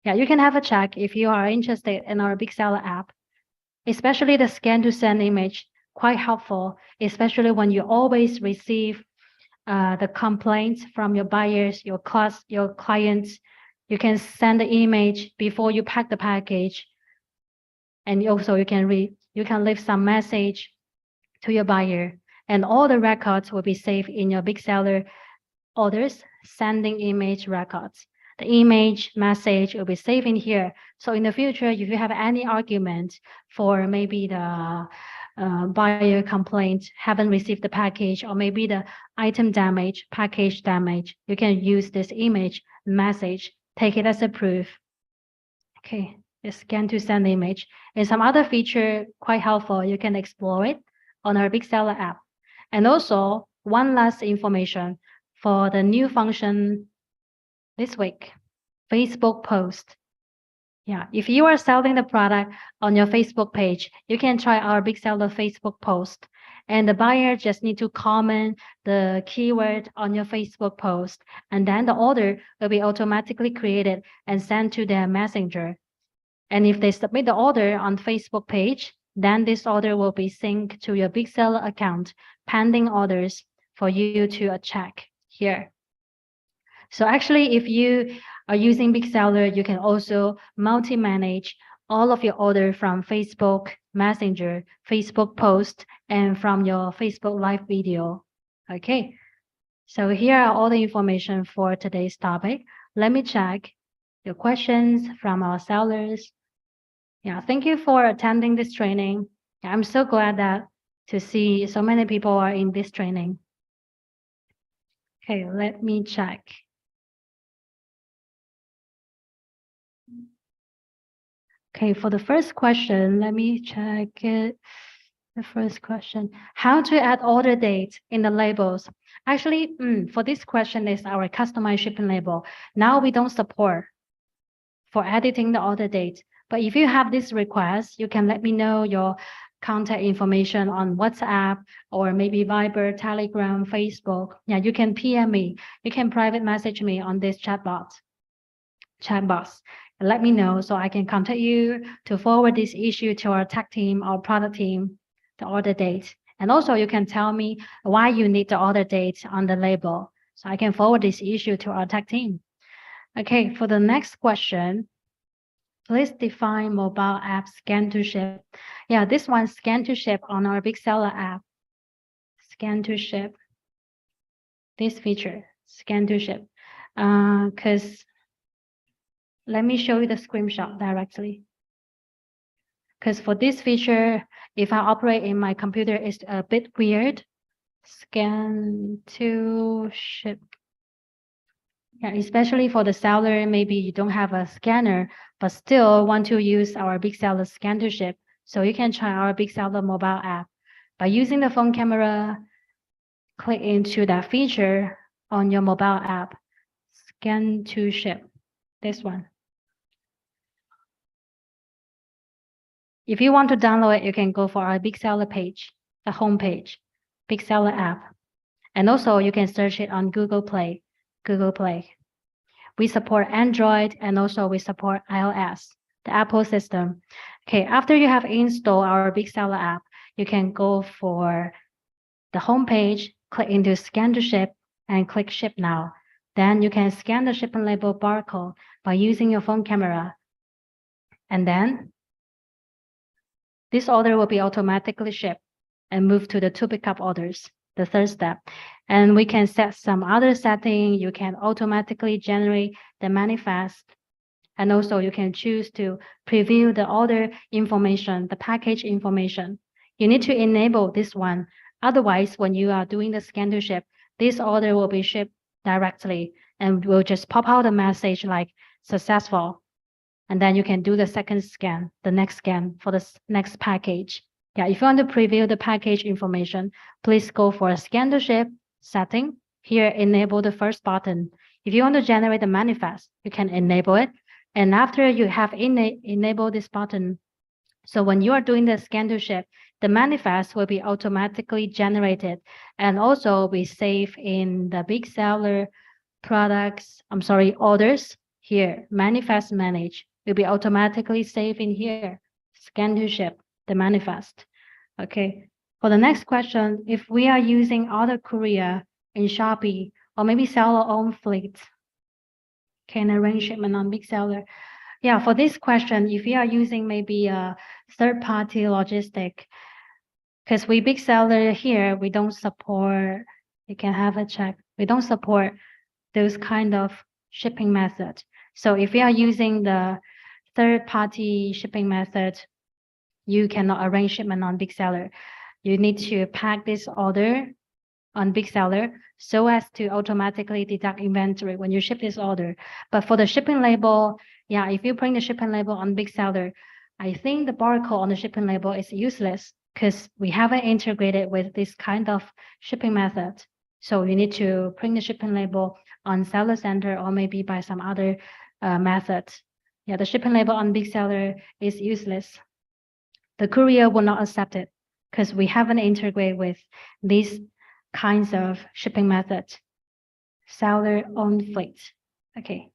Speaker 1: You can have a check if you are interested in our BigSeller app, especially the scan to send image, quite helpful, especially when you always receive the complaints from your buyers, your clients. You can send the image before you pack the package. And also you can leave some message to your buyer, and all the records will be saved in your BigSeller orders sending image records. The image message will be saved in here. So in the future, if you have any argument for maybe the buyer complaint haven't received the package, or maybe the item damage, package damage, you can use this image message, take it as a proof. Okay, scan to send image. And some other feature quite helpful, you can explore it on our BigSeller app. And also one last information for the new function this week, Facebook post. If you are selling the product on your Facebook page, you can try our BigSeller Facebook post. And the buyer just need to comment the keyword on your Facebook post, and then the order will be automatically created and sent to their messenger. And if they submit the order on Facebook page, then this order will be synced to your BigSeller account, pending orders for you to check here. So actually, if you are using BigSeller, you can also multi-manage all of your order from Facebook Messenger, Facebook post, and from your Facebook live video. Okay, so here are all the information for today's topic. Let me check the questions from our sellers. Thank you for attending this training. I'm so glad that to see so many people are in this training. Okay, let me check. Okay, for the first question, let me check it. The first question, how to add order date in the labels? Actually, for this question is our customized shipping label. Now we don't support for editing the order date. But if you have this request, you can let me know your contact information on WhatsApp or maybe Viber, Telegram, Facebook. You can PM me. You can private message me on this chat box. let me know so I can contact you to forward this issue to our tech team or product team, the order date. And also you can tell me why you need the order date on the label, so I can forward this issue to our tech team. Okay, for the next question, please define mobile app scan to ship. Yeah, this one, scan to ship on our BigSeller app. Scan to ship. This feature, scan to ship. Because let me show you the screenshot directly. Because for this feature, if I operate in my computer, it's a bit weird. Scan to ship. Yeah, especially for the seller, maybe you don't have a scanner, but still want to use our BigSeller scan to ship. So you can try our BigSeller mobile app. By using the phone camera, click into that feature on your mobile app, scan to ship, this one. If you want to download it, you can go for our BigSeller page, the home page, BigSeller app. And also you can search it on Google Play. We support Android and also we support iOS, the Apple system. Okay, after you have installed our BigSeller app, you can go for the home page, click into scan to ship and click ship now. Then you can scan the shipping label barcode by using your phone camera. And then this order will be automatically shipped and move to the to pickup orders, the third step. And we can set some other setting. You can automatically generate the manifest. And also you can choose to preview the order information, the package information. You need to enable this one. Otherwise, when you are doing the scan to ship, this order will be shipped directly and will just pop out a message like successful. And then you can do the second scan, the next scan for the next package. Yeah, if you want to preview the package information, please go for a scan to ship setting. Here, enable the first button. If you want to generate the manifest, you can enable it. And after you have enabled this button, so when you are doing the scan to ship, the manifest will be automatically generated and also be saved in the BigSeller orders here, manifest manage will be automatically saved in here, scan to ship, the manifest. Okay, for the next question, if we are using other courier in Shopee or maybe sell our own fleet, can arrange shipment on BigSeller. Yeah, for this question, if you are using maybe a third-party logistic, because we BigSeller here, we don't support, you can have a check. We don't support those kind of shipping methods. So if you are using the third-party shipping method, you cannot arrange shipment on BigSeller. You need to pack this order on BigSeller so as to automatically deduct inventory when you ship this order. But for the shipping label, yeah, if you bring the shipping label on BigSeller, I think the barcode on the shipping label is useless because we haven't integrated with this kind of shipping method. So you need to print the shipping label on Seller Center or maybe by some other method. Yeah, the shipping label on BigSeller is useless. The courier will not accept it because we haven't integrated with these kinds of shipping methods. Seller owned fleet. Okay.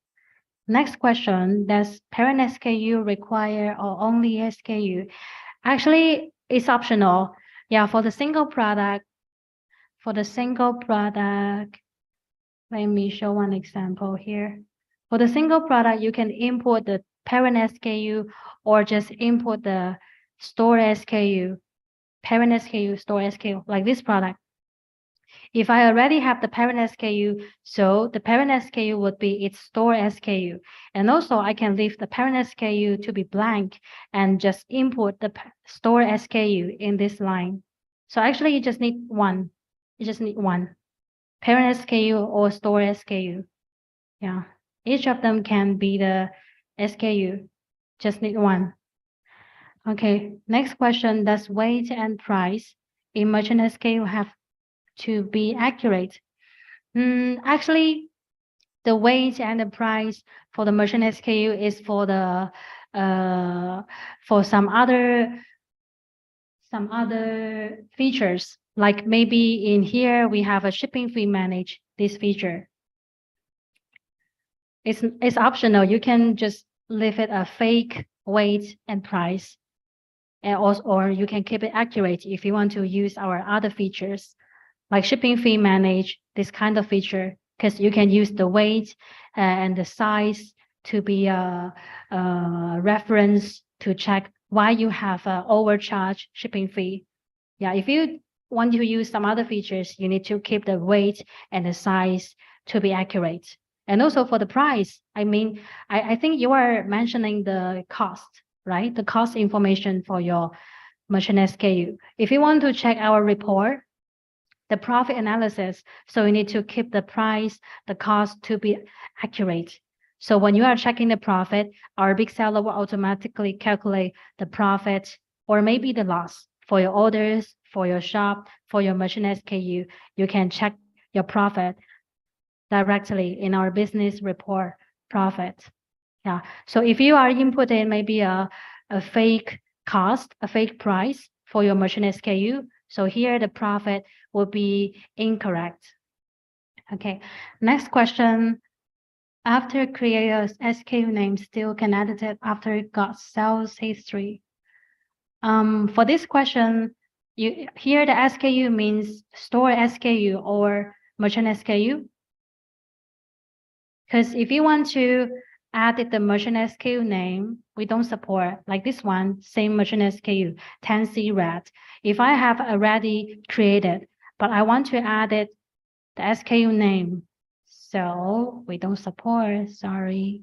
Speaker 1: Next question, does parent SKU require or only SKU? Actually, it's optional. Yeah, for the single product, let me show one example here. For the single product, you can import the parent SKU or just import the store SKU, parent SKU, store SKU, like this product. If I already have the parent SKU, so the parent SKU would be its store SKU. And also I can leave the parent SKU to be blank and just import the store SKU in this line. So actually you just need one. You just need one. Parent SKU or store SKU. Yeah. Each of them can be the SKU. Just need one. Okay. Next question. Does weight and price in merchant SKU have to be accurate? Actually, the weight and the price for the merchant SKU is for the for some other features. Like maybe in here we have a shipping fee manage this feature. It's optional. You can just leave it a fake weight and price. And also, or you can keep it accurate if you want to use our other features like shipping fee manage, this kind of feature, because you can use the weight and the size to be a reference to check why you have a overcharge shipping fee. Yeah, if you want to use some other features, you need to keep the weight and the size to be accurate. And also for the price, I mean, I think you are mentioning the cost, right? The cost information for your merchant SKU. If you want to check our report, the profit analysis, so you need to keep the price, the cost to be accurate. So when you are checking the profit, our BigSeller will automatically calculate the profit or maybe the loss for your orders, for your shop, for your merchant SKU. You can check your profit directly in our business report profit. Yeah. So if you are inputting maybe a fake cost, a fake price for your merchant SKU, so here the profit will be incorrect. Okay. Next question. After create a SKU name, still can edit it after it got sales history. For this question, here the SKU means store SKU or merchant SKU. Because if you want to add the merchant SKU name, we don't support like this one, same merchant SKU, 10C red. If I have already created, but I want to add it, the SKU name, so we don't support, sorry.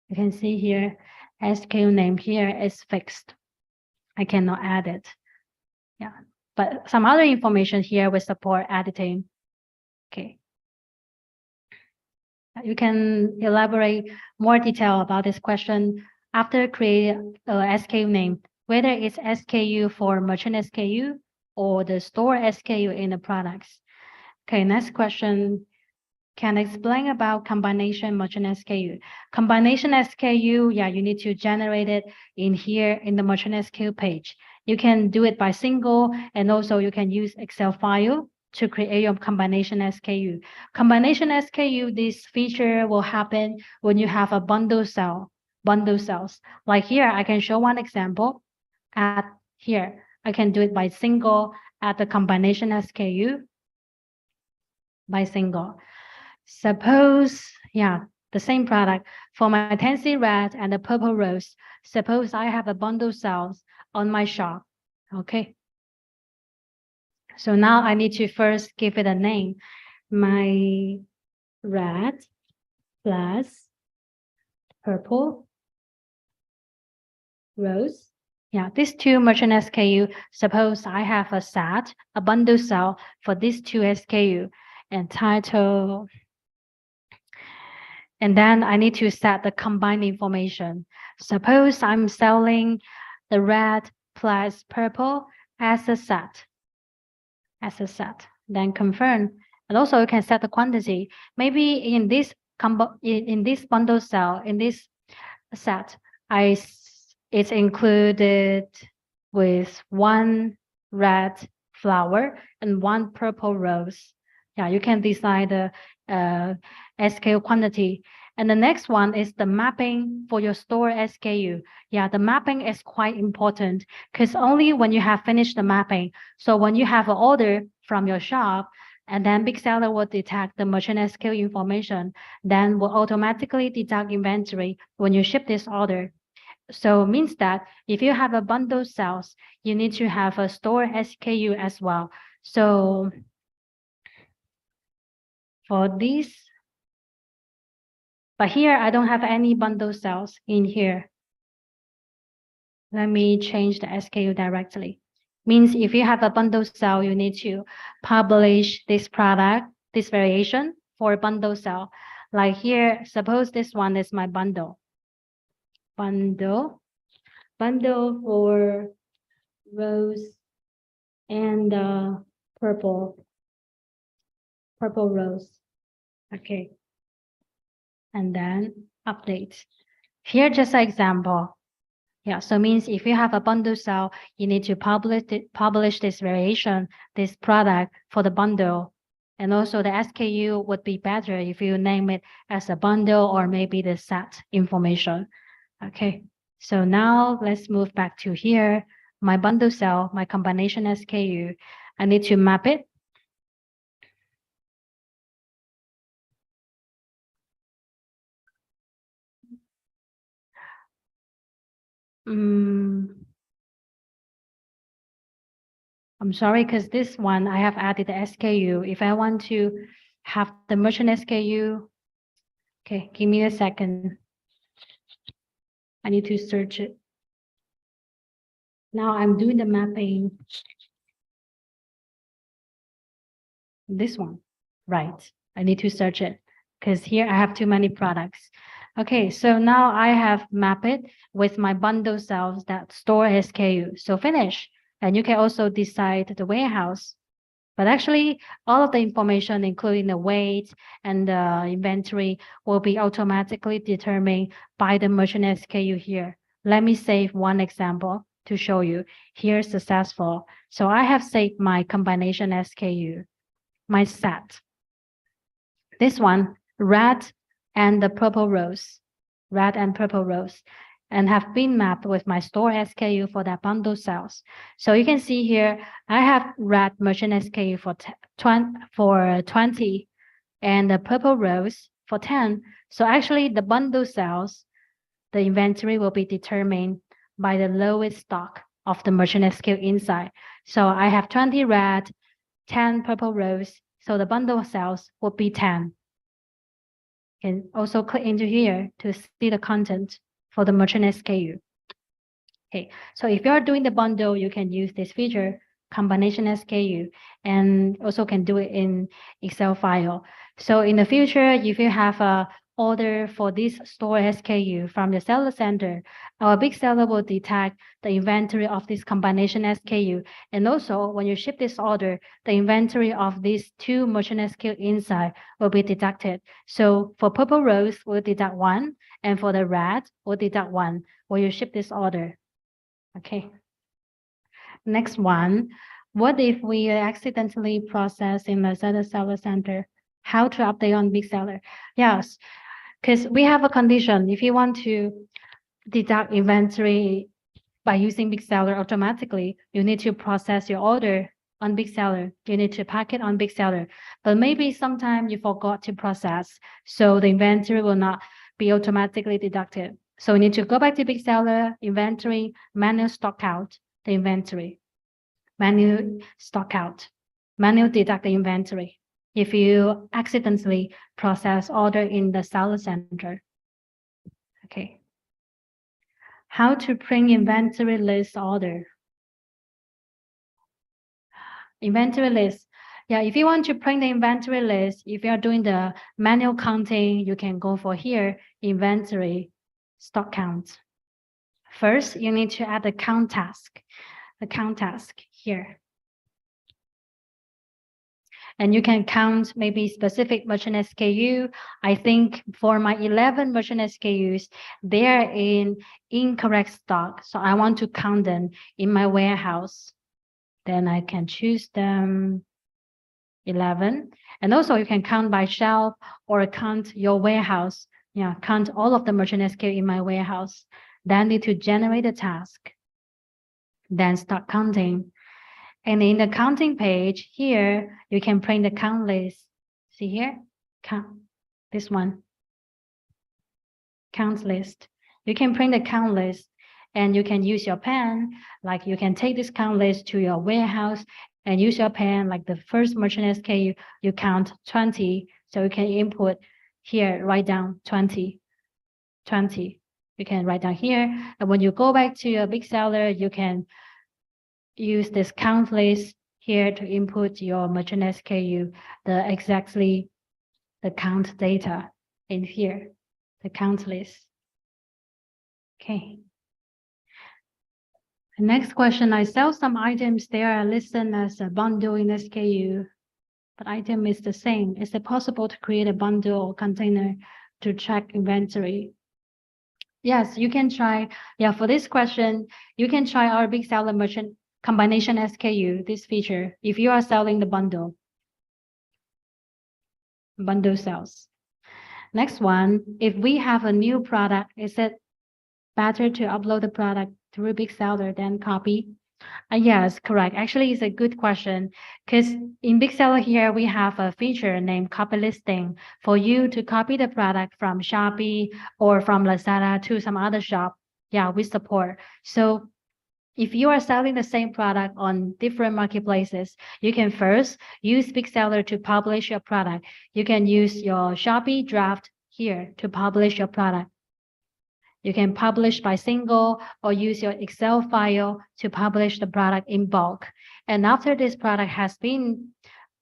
Speaker 1: You can see here, SKU name here is fixed. I cannot add it. Yeah, but some other information here we support editing. Okay. You can elaborate more detail about this question after creating a SKU name, whether it's SKU for merchant SKU or the store SKU in the products. Okay, next question. Can explain about combination merchant SKU. Combination SKU, yeah, you need to generate it in here in the merchant SKU page. You can do it by single, and also you can use Excel file to create your combination SKU. Combination SKU, this feature will happen when you have a bundle sales. Like here, I can show one example. At here, I can do it by single at the combination SKU by single. Suppose, yeah, the same product for my 10C red and the purple rose. Suppose I have a bundle sales on my shop. Okay. So now I need to first give it a name. My red plus purple rose. Yeah, these two merchant SKU. Suppose I have a set, a bundle sale for these two SKU and title. And then I need to set the combined information. Suppose I'm selling the red plus purple as a set. Then confirm. And also you can set the quantity. Maybe in this bundle cell, in this set, it's included with one red flower and one purple rose. Yeah, you can decide the SKU quantity. And the next one is the mapping for your store SKU. Yeah, the mapping is quite important because only when you have finished the mapping, so when you have an order from your shop, and then BigSeller will detect the merchant SKU information, then will automatically deduct inventory when you ship this order. So it means that if you have a bundle sales, you need to have a store SKU as well. So for this, but here I don't have any bundle sales in here. Let me change the SKU directly. Means if you have a bundle sale, you need to publish this product, this variation for bundle sale. Like here, suppose this one is my bundle. Bundle for rose and purple rose. Okay. And then update. Here, just an example. Yeah, so means if you have a bundle sale, you need to publish this variation, this product for the bundle. And also the SKU would be better if you name it as a bundle or maybe the set information. Okay, so now let's move back to here. My bundle cell, my combination SKU. I need to map it. I'm sorry, because this one I have added the SKU. If I want to have the merchant SKU, okay, give me a second. I need to search it. Now I'm doing the mapping. This one, right? I need to search it because here I have too many products. Okay, so now I have mapped it with my bundle cells that store SKU. So finish. And you can also decide the warehouse. But actually, all of the information, including the weight and the inventory, will be automatically determined by the merchant SKU here. Let me save one example to show you. Here's successful. So I have saved my combination SKU, my set. This one, red and the purple rose, red and purple rose, and have been mapped with my store SKU for that bundle sales. So you can see here, I have red merchant SKU for 20 and the purple rose for 10. So actually the bundle sales, the inventory will be determined by the lowest stock of the merchant SKU inside. So I have 20 red, 10 purple rose. So the bundle sales will be 10. You can also click into here to see the content for the merchant SKU. Okay, so if you're doing the bundle, you can use this feature, combination SKU, and also can do it in Excel file. So in the future, if you have a order for this store SKU from the seller center, our BigSeller will detect the inventory of this combination SKU. And also when you ship this order, the inventory of these two merchant SKU inside will be deducted. So for purple rose, we'll deduct 1, and for the red, we'll deduct 1 when you ship this order. Okay. Next one, what if we accidentally process in Lazada seller center? How to update on BigSeller? Yes, because we have a condition. If you want to deduct inventory by using BigSeller automatically, you need to process your order on BigSeller. You need to pack it on BigSeller. But maybe sometime you forgot to process, so the inventory will not be automatically deducted. So we need to go back to BigSeller, inventory, manual stock out the inventory, manual stock out, manual deduct the inventory if you accidentally process order in the seller center. Okay. How to print inventory list order. Inventory list. Yeah, if you want to print the inventory list, if you're doing the manual counting, you can go for here, inventory, stock count. First, you need to add the count task here. And you can count maybe specific merchant SKU. I think for my 11 merchant SKUs, they're in incorrect stock. So I want to count them in my warehouse. Then I can choose them 11. And also you can count by shelf or count your warehouse. Yeah, count all of the merchant SKU in my warehouse. Then need to generate a task. Then start counting. And in the counting page here, you can print the count list. See here? Count this one. Count list. You can print the count list and you can use your pen. Like you can take this count list to your warehouse and use your pen, like the first merchant SKU, you count 20. So you can input here, write down 20. You can write down here. And when you go back to your BigSeller, you can use this count list here to input your merchant SKU, the count data in here, the count list. Okay. The next question, I sell some items, they are listed as a bundle in SKU, but item is the same. Is it possible to create a bundle or container to track inventory? Yes, you can try. Yeah, for this question, you can try our BigSeller merchant combination SKU, this feature, if you are selling the bundle sales. Next one, if we have a new product, is it better to upload the product through BigSeller than copy? Yes, correct. Actually, it's a good question because in BigSeller here, we have a feature named copy listing for you to copy the product from Shopee or from Lazada to some other shop. Yeah, we support. So if you are selling the same product on different marketplaces, you can first use BigSeller to publish your product. You can use your Shopee draft here to publish your product. You can publish by single or use your Excel file to publish the product in bulk. And after this product has been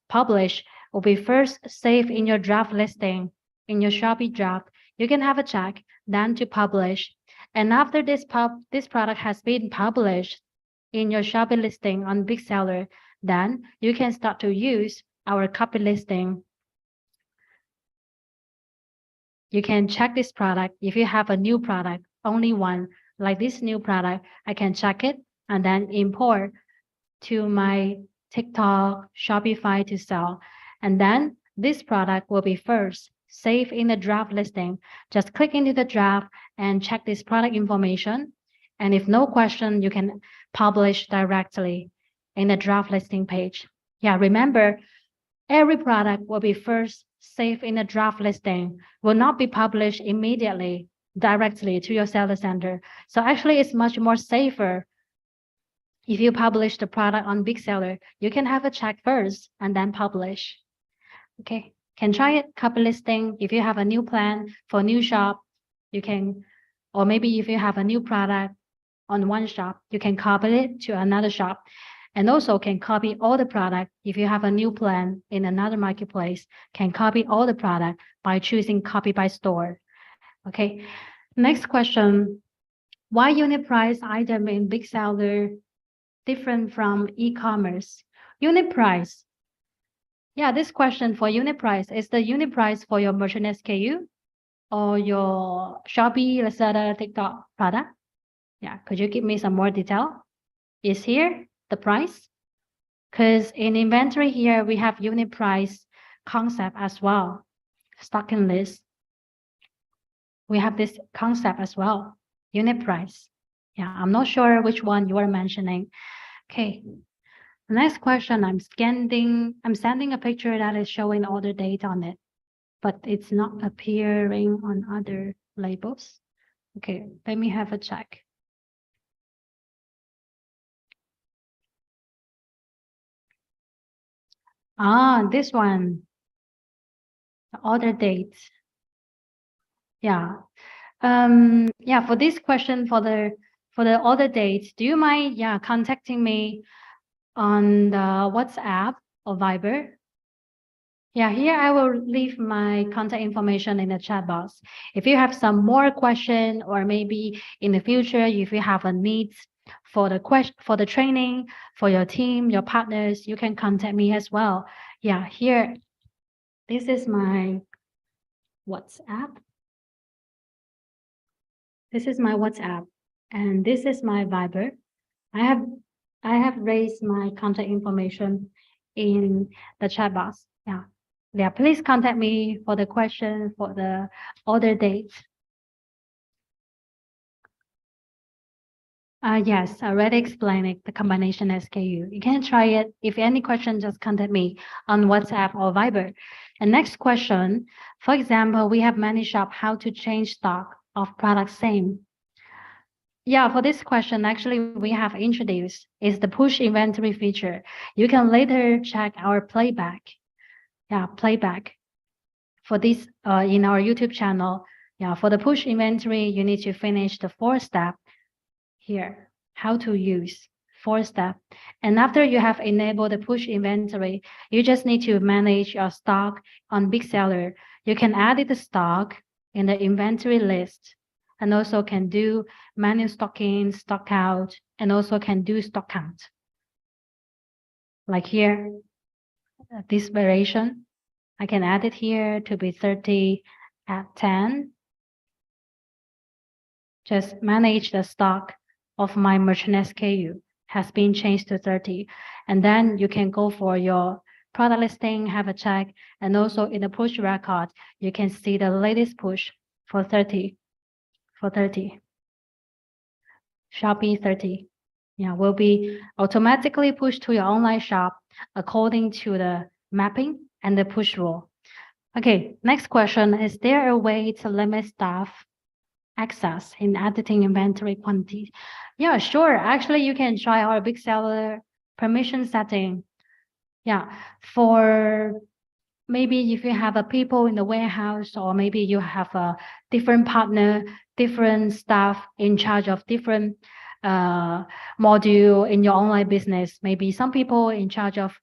Speaker 1: published, will be first saved in your draft listing in your Shopee draft. You can have a check, then to publish. And after this product has been published in your Shopee listing on BigSeller, then you can start to use our copy listing. You can check this product. If you have a new product, only one, like this new product, I can check it and then import to my TikTok, Shopify to sell. And then this product will be first saved in the draft listing. Just click into the draft and check this product information. And if no question, you can publish directly in the draft listing page. Yeah, remember, every product will be first saved in a draft listing, will not be published immediately directly to your seller center. So actually it's much more safer. If you publish the product on BigSeller, you can have a check first and then publish. Okay, can try it, copy listing. If you have a new plan for a new shop, you can, or maybe if you have a new product on one shop, you can copy it to another shop. And also can copy all the product. If you have a new plan in another marketplace, can copy all the product by choosing copy by store. Okay, next question. Why unit price item in BigSeller different from e-commerce? Unit price. Yeah, this question for unit price, is the unit price for your merchant SKU or your Shopee, Lazada, TikTok product? Yeah, could you give me some more detail? Is here the price? Because in inventory here, we have unit price concept as well. Stocking list. We have this concept as well, unit price. Yeah, I'm not sure which one you are mentioning. Okay, the next question, I'm sending a picture that is showing order date on it, but it's not appearing on other labels. Okay, let me have a check. This one, the order date. Yeah. Yeah, for this question, for the order date, do you mind, yeah, contacting me on the WhatsApp or Viber? Yeah, here I will leave my contact information in the chat box. If you have some more question, or maybe in the future, if you have a needs for the training for your team, your partners, you can contact me as well. Yeah, here, this is my WhatsApp. This is my WhatsApp, and this is my Viber. I have raised my contact information in the chat box. Yeah. Yeah, please contact me for the question for the order date. Yes, I already explained it, the combination SKU. You can try it. If any question, just contact me on WhatsApp or Viber. And next question, for example, we have many shop, how to change stock of product same. Yeah, for this question, actually, we have introduced is the push inventory feature. You can later check our playback. Yeah, playback for this in our YouTube channel. Yeah, for the push inventory, you need to finish the 4-step here, how to use 4-step. And after you have enabled the push inventory, you just need to manage your stock on BigSeller. You can edit the stock in the inventory list, and also can do manual stock in, stock out, and also can do stock count. Like here, this variation, I can add it here to be 30 at 10. Just manage the stock of my merchant SKU has been changed to 30. And then you can go for your product listing, have a check, and also in the push record, you can see the latest push for 30. Shopee 30. Yeah, will be automatically pushed to your online shop according to the mapping and the push rule. Okay, next question. Is there a way to limit staff access in editing inventory quantity? Yeah, sure. Actually, you can try our BigSeller permission setting. Yeah, for maybe if you have a people in the warehouse, or maybe you have a different partner, different staff in charge of different module in your online business. Maybe some people in charge of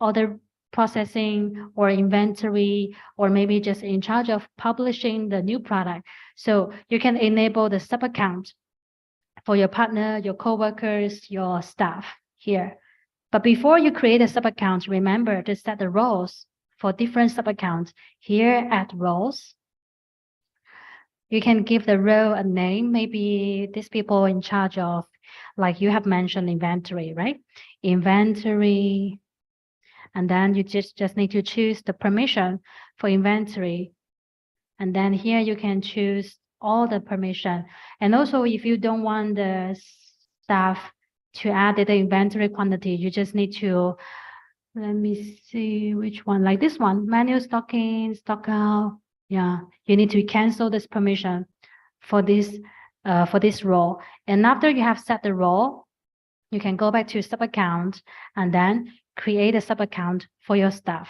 Speaker 1: order processing or inventory, or maybe just in charge of publishing the new product. So you can enable the sub account for your partner, your coworkers, your staff here. But before you create a sub account, remember to set the roles for different sub accounts. Here at roles, you can give the role a name. Maybe these people in charge of, like you have mentioned, inventory, right? Inventory. And then you just need to choose the permission for inventory. And then here you can choose all the permission. And also if you don't want the staff to add the inventory quantity, you just need to, let me see which one, like this one, manual stock in, stock out. Yeah, you need to cancel this permission for this role. And after you have set the role, you can go back to sub account and then create a sub account for your staff.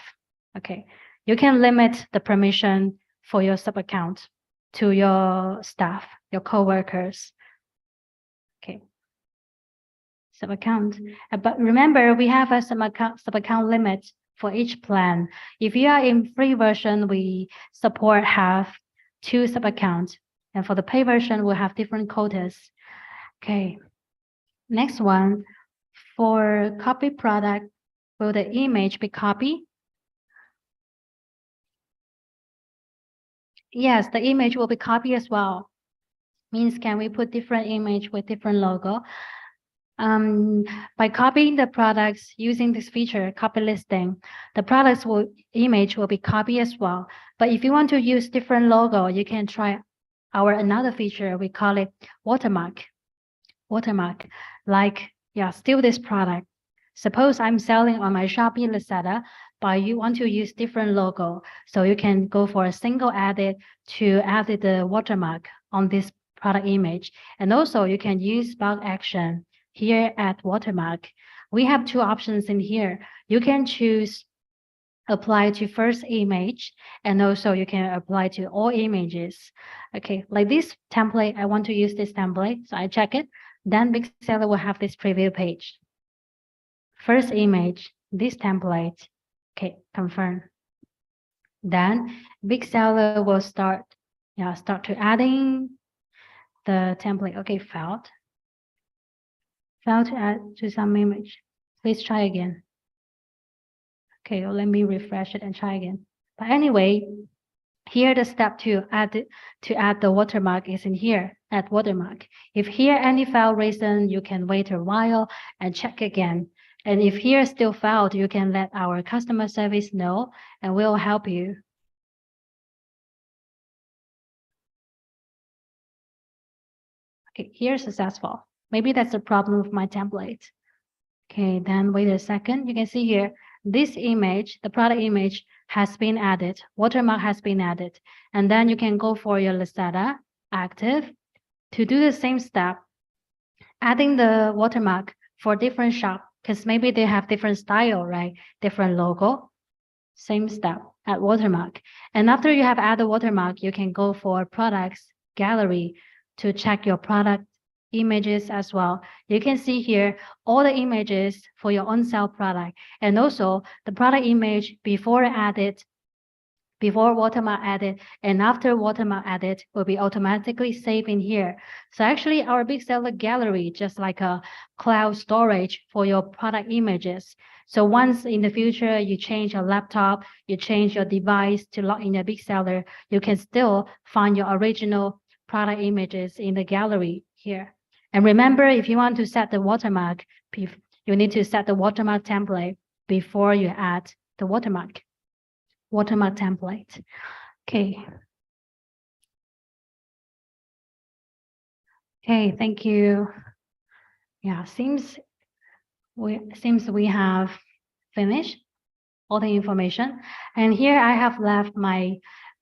Speaker 1: Okay, you can limit the permission for your sub account to your staff, your coworkers. Okay, sub account. But remember, we have a sub account limit for each plan. If you are in free version, we support have 2 sub accounts, and for the pay version, we'll have different quotas. Okay, next one, for copy product, will the image be copied? Yes, the image will be copied as well. Means can we put different image with different logo? By copying the products using this feature, copy listing, the image will be copied as well. But if you want to use different logo, you can try our another feature. We call it watermark. Watermark, like, yeah, still this product. Suppose I'm selling on my Shopee Lazada, but you want to use different logo. So you can go for a single edit to add the watermark on this product image. And also you can use bulk action here at watermark. We have 2 options in here. You can choose apply to first image, and also you can apply to all images. Okay, like this template, I want to use this template, so I check it. Then BigSeller will have this preview page. First image, this template. Okay, confirm. Then BigSeller will start to adding the template. Okay, failed to add to some image. Please try again. Okay, well, let me refresh it and try again. But anyway, here the step to add the watermark is in here, add watermark. If here any file reason, you can wait a while and check again. And if here still failed, you can let our customer service know and we'll help you. Okay, here successful. Maybe that's the problem with my template. Okay, then wait a second. You can see here, this image, the product image has been added. Watermark has been added. And then you can go for your Lazada active to do the same step, adding the watermark for different shop, because maybe they have different style, right? Different logo. Same step, add watermark. And after you have added watermark, you can go for products gallery to check your product images as well. You can see here all the images for your on sale product, and also the product image before watermark added and after watermark added will be automatically saved in here. So actually our BigSeller gallery, just like a cloud storage for your product images. So once in the future you change your laptop, you change your device to log in a BigSeller, you can still find your original product images in the gallery here. And remember, if you want to set the watermark, you need to set the watermark template before you add the watermark template. Okay. Okay, thank you. Yeah, seems we have finished all the information. And here I have left my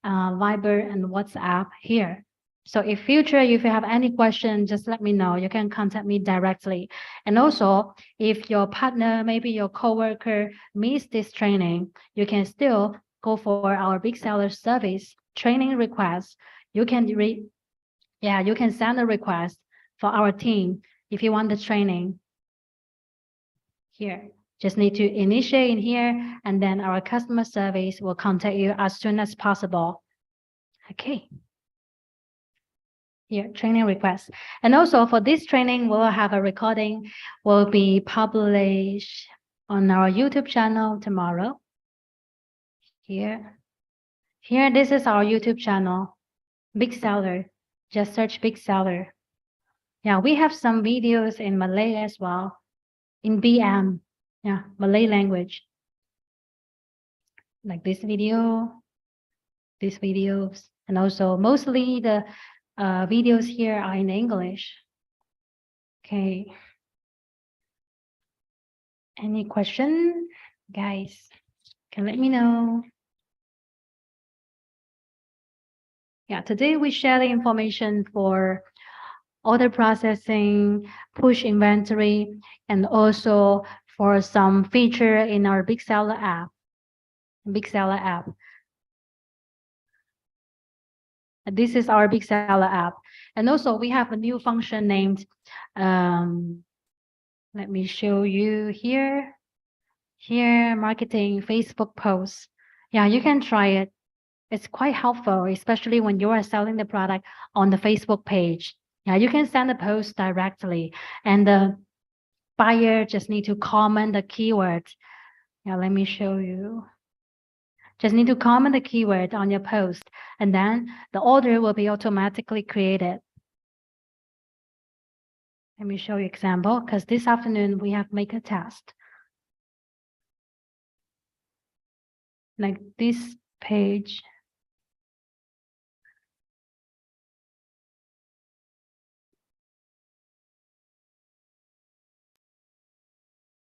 Speaker 1: Viber and WhatsApp here. So if future, if you have any question, just let me know. You can contact me directly. And also, if your partner, maybe your coworker missed this training, you can still go for our Big Seller service training request. You can you can send a request for our team if you want the training here. Just need to initiate in here, and then our customer service will contact you as soon as possible. Okay. Here, training request. And also for this training, we'll have a recording will be published on our YouTube channel tomorrow. Here. Here, this is our YouTube channel, Big Seller. Just search Big Seller. Yeah, we have some videos in Malay as well, in BM, yeah, Malay language. Like this video, these videos, and also mostly the videos here are in English. Okay. Any question, guys? Can let me know. Yeah, today we share the information for order processing, push inventory, and also for some feature in our BigSeller app. BigSeller app. This is our BigSeller app. And also we have a new function named, let me show you here. Here, marketing, Facebook posts. Yeah, you can try it. It's quite helpful, especially when you are selling the product on the Facebook page. Yeah, you can send a post directly, and the buyer just need to comment the keyword. Yeah, let me show you. Just need to comment the keyword on your post, and then the order will be automatically created. Let me show you example, because this afternoon we have make a test. Like this page.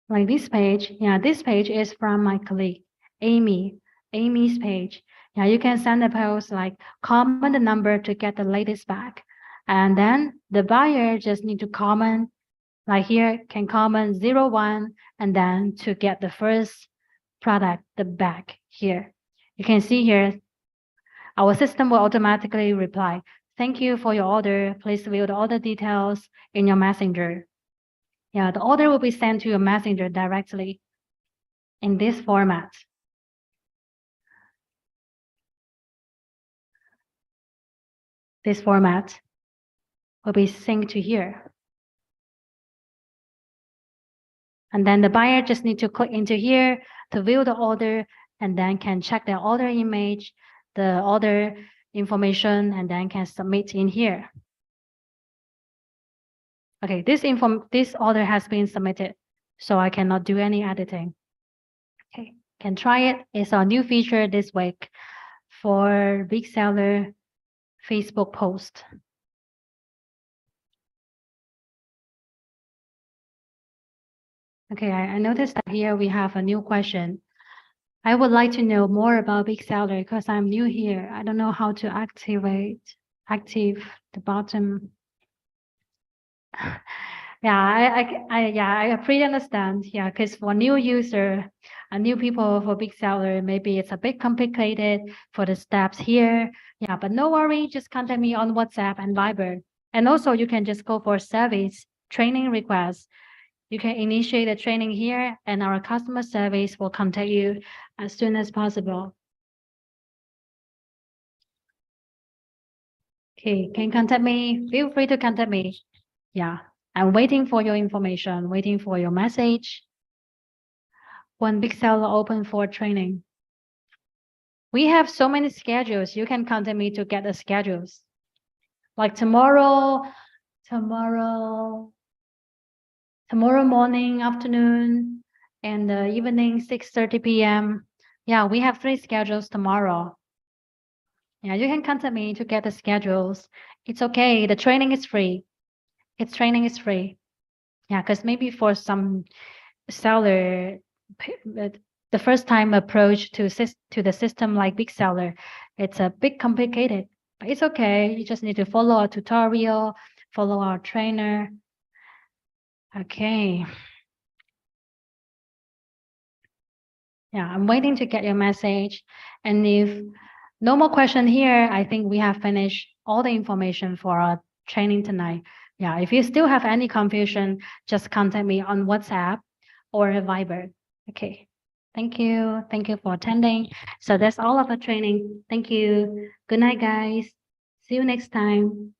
Speaker 1: Like this page, yeah, this page is from my colleague, Amy's page. Yeah, you can send a post like comment the number to get the latest bag. And then the buyer just need to comment, like here, can comment 01, and then to get the first product, the bag here. You can see here, our system will automatically reply, thank you for your order. Please view the order details in your messenger. Yeah, the order will be sent to your messenger directly in this format. This format will be synced to here. And then the buyer just need to click into here to view the order, and then can check the order image, the order information, and then can submit in here. Okay, this order has been submitted, so I cannot do any editing. Okay, can try it. It's our new feature this week for Big Seller Facebook post. Okay, I noticed that here we have a new question. I would like to know more about BigSeller because I'm new here. I don't know how to active the bottom. Yeah, I pretty understand. Yeah, because for new user, new people for BigSeller, maybe it's a bit complicated for the steps here. Yeah, but no worry, just contact me on WhatsApp and Viber. And also you can just go for service training requests. You can initiate a training here, and our customer service will contact you as soon as possible. Okay, can contact me. Feel free to contact me. Yeah, I'm waiting for your information, waiting for your message. When BigSeller open for training. We have so many schedules. You can contact me to get the schedules. Like tomorrow morning, afternoon, and evening, 6:30 p.m. Yeah, we have 3 schedules tomorrow. Yeah, you can contact me to get the schedules. It's okay. The training is free. Training is free. Yeah, because maybe for some seller, the first time approach to the system like BigSeller, it's a bit complicated, but it's okay. You just need to follow our tutorial, follow our trainer. Okay. Yeah, I'm waiting to get your message. And if no more question here, I think we have finished all the information for our training tonight. Yeah, if you still have any confusion, just contact me on WhatsApp or Viber. Okay. Thank you. Thank you for attending. So that's all of the training. Thank you. Good night, guys. See you next time.